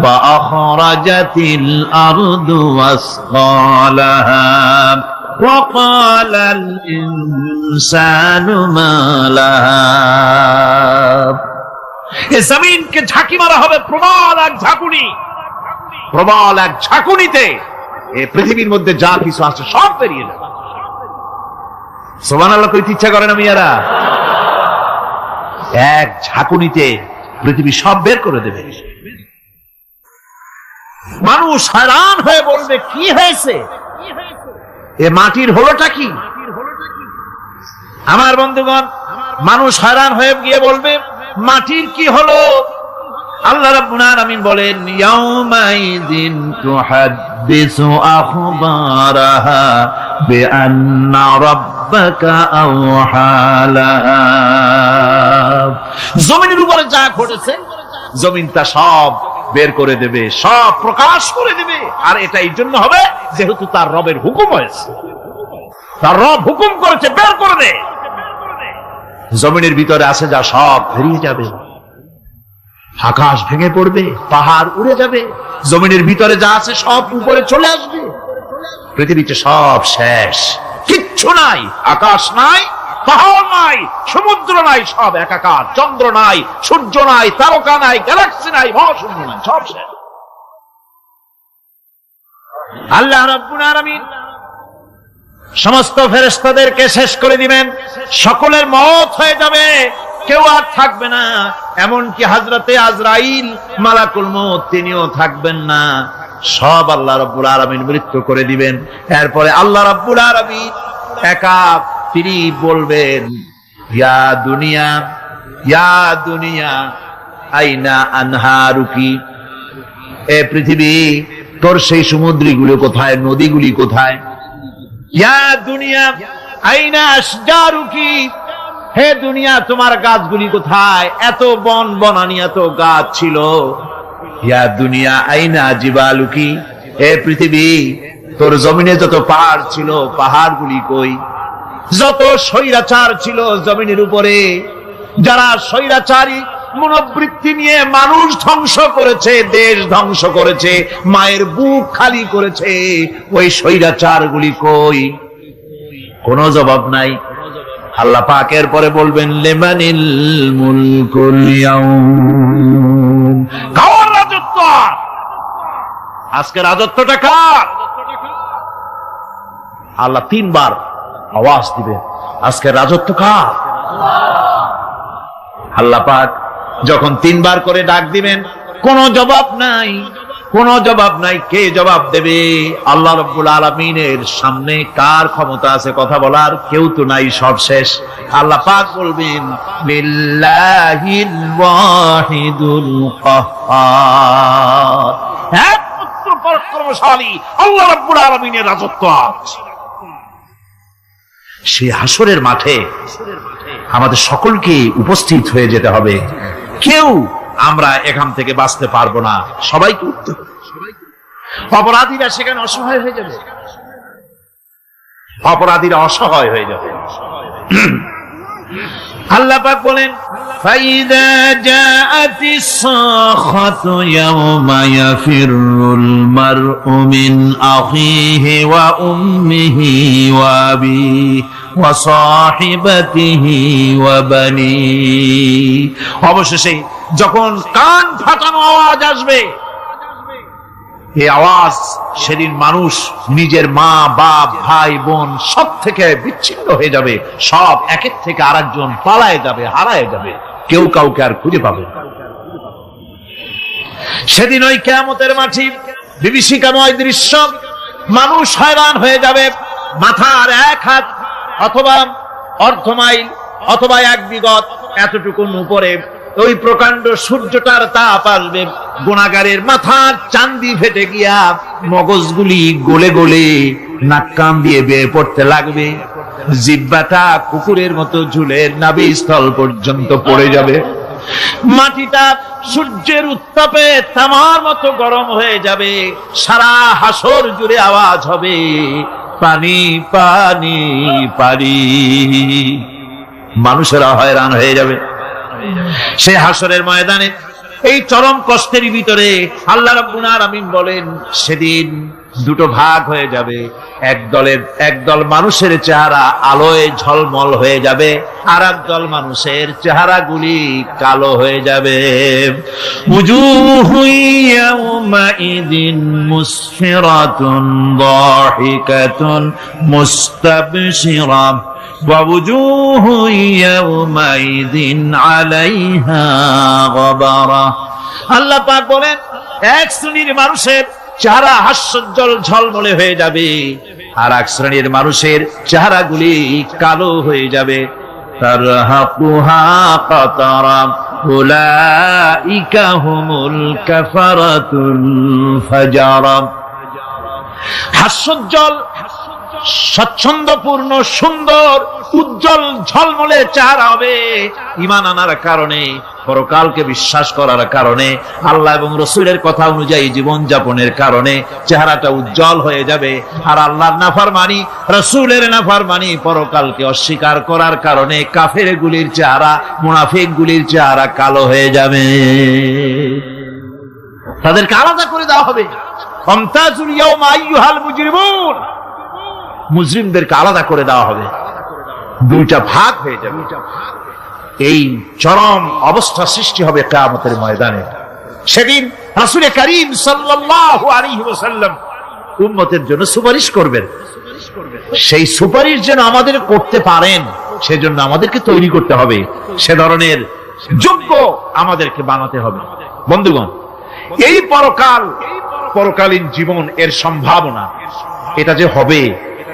ওয়া আখরাজাতিল আরদু আসকালাহা ওয়া ক্বালাল ইনসানু মা লাহা। এ জমিনকে ঝাঁকি মারা হবে প্রবল এক ঝাঁকুনি, প্রবল এক ঝাঁকুনিতে এই পৃথিবীর মধ্যে যা কিছু আছে সব বেরিয়ে যাবে। সুবহানাল্লাহ কইতে ইচ্ছা করে না মিয়ারা? এক ঝাঁকুনিতে পৃথিবী সব বের করে দেবে। মানুষ হয়রান হয়ে বলবে কি হয়েছে, এ মাটির হলোটা কি? আমার বন্ধুগণ, মানুষ হয়রান হয়ে গিয়ে বলবে মাটির কি হলো? আল্লাহ রাব্বুল আলামিন বলেন ইয়াউমাইযিন তুহাদ্দিসু আখবারাহা বিআন্না রাব্বাকা আওহালাহা। জমিনের উপরে যা ঘটেছে জমিন তা সব বের করে দেবে, সব প্রকাশ করে দেবে। আর এটা এই জন্য হবে যেহেতু তার রবের হুকুম হয়েছে, তার রব হুকুম করেছে বের করে দে। জমিনের ভিতরে আছে যা সব বেরিয়ে যাবে, আকাশ ভেঙে পড়বে, পাহাড় উড়ে যাবে, জমিনের ভিতরে যা আছে সব উপরে চলে আসবে। পৃথিবীতে সব শেষ, কিচ্ছু নাই, আকাশ নাই, পাহাড় নাই, সমুদ্র নাই, সব একাকার। চন্দ্র নাই, সূর্য নাই, তারকা নাই, গ্যালাক্সি নাই, মহাশূন্য নাই, সব শেষ। আল্লাহ রাব্বুল আলামিন সমস্ত ফেরেশতাদেরকে শেষ করে দিবেন, সকলের মওত হয়ে যাবে, কেউ আর থাকবে না। এমনকি হযরতে আজরাইল মালাকুল মউত তিনিও থাকবেন না। সব আল্লাহ রাব্বুল আলামিন মৃত্যু করে দিবেন। এরপরে আল্লাহ রাব্বুল আলামিন একা তিনি বলবেন ইয়া দুনিয়া, ইয়া দুনিয়া আইনা আনহারুকি। এ পৃথিবী, তোর সেই সমুদ্রগুলো কোথায়, নদীগুলি কোথায়? ইয়া দুনিয়া আইনা আশজারুকি। হে দুনিয়া, তোমার গাছগুলি কোথায়? এত বন বনানি, এত গাছ ছিল। ইয়া দুনিয়া আইনা জিবালুকি। হে পৃথিবী, তোর জমিনে যত পাহাড় ছিল, পাহাড়গুলি কই? যত স্বৈরাচার ছিল জমিনের উপরে, যারা স্বৈরাচারী মনোবৃত্তি নিয়ে মানুষ ধ্বংস করেছে, দেশ ধ্বংস করেছে, মায়ের বুক খালি করেছে, ওই স্বৈরাচারগুলি কই? কোনো জবাব নাই। আল্লাহ পাকের পরে বলবেন লিমানিল মুলকুল ইয়াউম। কার রাজত্ব? আজকে রাজত্বটা কার? আল্লাহ তিনবার আওয়াজ দিবে, আজকে রাজত্ব কার? আল্লাহ পাক যখন তিনবার করে ডাক দিবেন, কোনো জবাব নাই, কোনো জবাব নাই। কে জবাব দেবে? আল্লাহ রাব্বুল আলামিনের সামনে কার ক্ষমতা আছে কথা বলার? কেউ তো নাই, সব শেষ। আল্লাহ পাক বলবেন লিল্লাহিল ওয়াহিদুল কাহ্হার। একমাত্র পরাক্রমশালী আল্লাহ রাব্বুল আলামিনের রাজত্ব আছে। সেই হাসরের মাঠে আমাদের সকলকে উপস্থিত হয়ে যেতে হবে। কেউ আমরা এখান থেকে বাঁচতে পারবো না, সবাইকে উঠতে হবে। অপরাধীরা সেখানে অসহায় হয়ে যাবে, অপরাধীরা অসহায় হয়ে যাবে। আল্লাহ পাক বলেন ফাইদা জাআতিস সাখাতু ইয়াওমা ইয়াফিরুল মারউ মিন আখিহি ওয়া উম্মিহি ওয়া আবিহি ওয়া সাহিবাতিহি ওয়া বানি। অবশেষে যখন কান ফাটানো আওয়াজ আসবে, এই আওয়াজ সেদিন মানুষ নিজের মা বাপ ভাই বোন সব থেকে বিচ্ছিন্ন হয়ে যাবে, সব একের থেকে আরেকজন পালায় যাবে, হারায় যাবে, কেউ কাউকে আর খুঁজে পাবে না। সেদিন ওই কিয়ামতের মাঠে বিভীষিকাময় দৃশ্য, মানুষ হয়রান হয়ে যাবে। মাথার এক হাত অথবা অর্ধ মাইল অথবা এক বিগত এতটুকুন উপরে ওই প্রকাণ্ড সূর্যটার তাপ আসবে, গুনাহগারের মাথার চান্দি ফেটে গিয়া মগজগুলি গলে গলে নাক কান দিয়ে বেয়ে পড়তে লাগবে, জিহ্বাটা কুকুরের মতো ঝুলে নাভিস্থল পর্যন্ত পড়ে যাবে, মাটিটা সূর্যের উত্তাপে তামার মতো গরম হয়ে যাবে, সারা হাসর জুড়ে আওয়াজ হবে পানি পানি পানি। মানুষেরা হয়রান হয়ে যাবে সেই হাসরের ময়দানে। এই চরম কষ্টের ভিতরে আল্লাহ রাব্বুল আলামিন বলেন, সেদিন দুটো ভাগ হয়ে যাবে। একদল মানুষের চেহারা আলোয় ঝলমল হয়ে যাবে, আর একদল মানুষের চেহারাগুলি কালো হয়ে যাবে। উজুহু ইয়াওমাইদিন মুসফিরাতুন দাহিকাতুন মুস্তাবশিরা ওয়া উজুহু ইয়াওমাইদিন আলাইহা গাবারা। আল্লাহ পাক বলেন, এক শ্রেণীর মানুষের চেহারা হাস্যোজ্জ্বল ঝলমলে হয়ে যাবে, আর এক শ্রেণীর মানুষের চেহারাগুলি কালো হয়ে যাবে। তারহাকুহা কাতারা উলাইকা হুমুল কাফারাতুল ফাজারা। হাস্যোজ্জ্বল, স্বচ্ছন্দপূর্ণ, সুন্দর, উজ্জ্বল ঝলমলে চেহারা হবে ঈমান আনার কারণে, পরকালকে বিশ্বাস করার কারণে, আল্লাহ এবং রাসূলের কথা অনুযায়ী জীবন যাপনের কারণে চেহারাটা উজ্জ্বল হয়ে যাবে। আর আল্লাহর নাফরমানি, রাসূলের নাফরমানি, পরকালকে অস্বীকার করার কারণে কাফেরগুলির চেহারা, মুনাফিকগুলির চেহারা কালো হয়ে যাবে। তাদেরকে আলাদা করে দেওয়া হবে। আমতাজুল ইয়াওমা আইয়ুহাল মুজরিমুন, মুজরিমদেরকে আলাদা করে দেওয়া হবে, দুইটা ভাগ হয়ে যাবে। এই চরম অবস্থা সৃষ্টি হবে কিয়ামতের ময়দানে। সেদিন রাসূল করিম সাল্লাল্লাহু আলাইহি ওয়াসাল্লাম উম্মতের জন্য সুপারিশ করবেন। সেই সুপারিশ যেন আমাদের করতে পারেন, সেজন্য আমাদেরকে তৈরি করতে হবে, সে ধরনের যোগ্য আমাদেরকে বানাতে হবে। বন্ধুগণ, এই পরকালীন জীবন, এর সম্ভাবনা, এটা যে হবে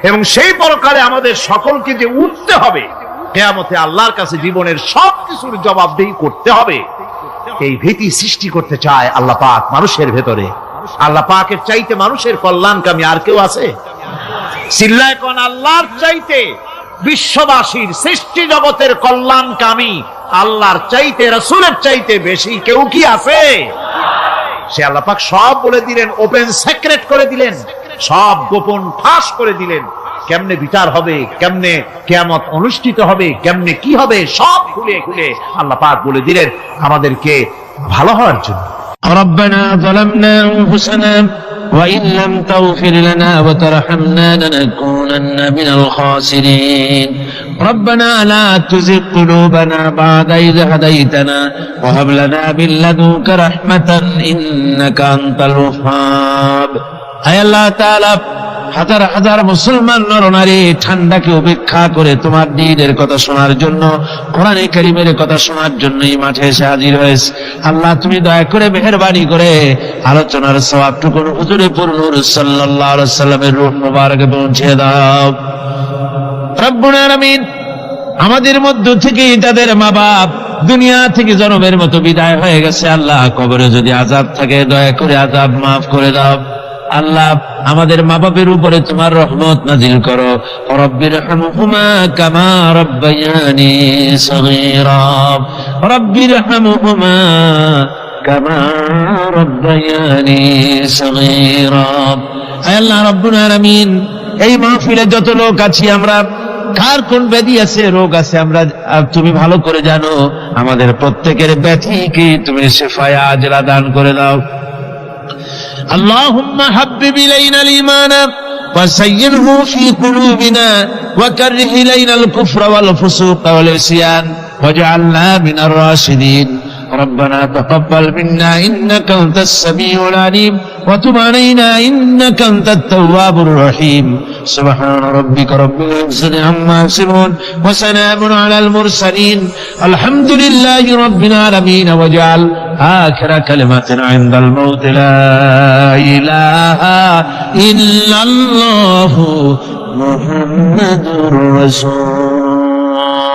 এবং সেই পরকালে আমাদের সকলকে যে উঠতে হবে, কিয়ামতে আল্লাহর কাছে জীবনের সবকিছুর জবাবদিহি করতে হবে, এই ভীতি সৃষ্টি করতে চায় আল্লাহ পাক মানুষের ভেতরে। আল্লাহ পাকের চাইতে মানুষের কল্যাণকামী আর কেউ আছে? চিল্লায় কোন আল্লাহর চাইতে, বিশ্ববাসীর সৃষ্টি জগতের কল্যাণকামী আল্লাহর চাইতে, রাসূলের চাইতে বেশি কেউ কি আছে? সে আল্লাহ পাক সব বলে দিলেন, ওপেন সিক্রেট করে দিলেন, সব গোপন ফাঁস করে দিলেন। কেমনে বিচার হবে, কেমনে কিয়ামত অনুষ্ঠিত হবে, কেমনে কি হবে, সব খুলে খুলে আল্লাহ পাক বলে দিলেন আমাদেরকে ভালো হওয়ার জন্য। ربنا ظلمنا أنفسنا وإن لم تغفر لنا وترحمنا لنكونن من الخاسرين ربنا لا تزغ قلوبنا بعد إذ هديتنا وهب لنا من لدنك رحمة إنك أنت الوهاب। আয় আল্লাহ তাআলা, হাজার হাজার মুসলমান নরনারী ঠান্ডাকে উপেক্ষা করে তোমার দ্বীনের কথা শোনার জন্য, কোরআনে কারীমের কথা শোনার জন্য এই মাঠে এসে হাজির হয়েছে। আল্লাহ, তুমি দয়া করে মেহেরবানি করে আলোচনার সওয়াবটুকু হুজুরে পুরনূর সাল্লাল্লাহু আলাইহি ওয়াসাল্লামের রূহ মুবারকে পৌঁছে দাও। রব্বুল আলামিন, আমাদের মধ্য থেকে তাদের মা বাপ দুনিয়া থেকে জনমের মতো বিদায় হয়ে গেছে। আল্লাহ, কবরে যদি আযাব থাকে দয়া করে আযাব মাফ করে দাও। আল্লাহ, আমাদের মা বাপের উপরে তোমার রহমত নাজিল করো। রব্বিরহামহুমা কামা রাব্বায়ানি সগীরা, রব্বিরহামহুমা কামা রাব্বায়ানি সগীরা। আয় আল্লাহ রাব্বুল আলামিন, এই মাহফিলে যত লোক আছি আমরা, কার কোন ব্যাধি আছে, রোগ আছে, আমরা তুমি ভালো করে জানো। আমাদের প্রত্যেকের ব্যাধিকে তুমি শিফায়ে আজলা দান করে দাও। اللهم حبب إلينا الإيمان وزينه في قلوبنا وكره إلينا الكفر والفسوق والعصيان واجعلنا من الراشدين ربنا تقبل منا إنك أنت السميع العليم وتب علينا إنك أنت التواب الرحيم سبحان ربك رب العزة عما يصفون وسلام على المرسلين الحمد لله رب العالمين واجعل آخر كلمة عند الموت لا إله إلا الله محمد رسول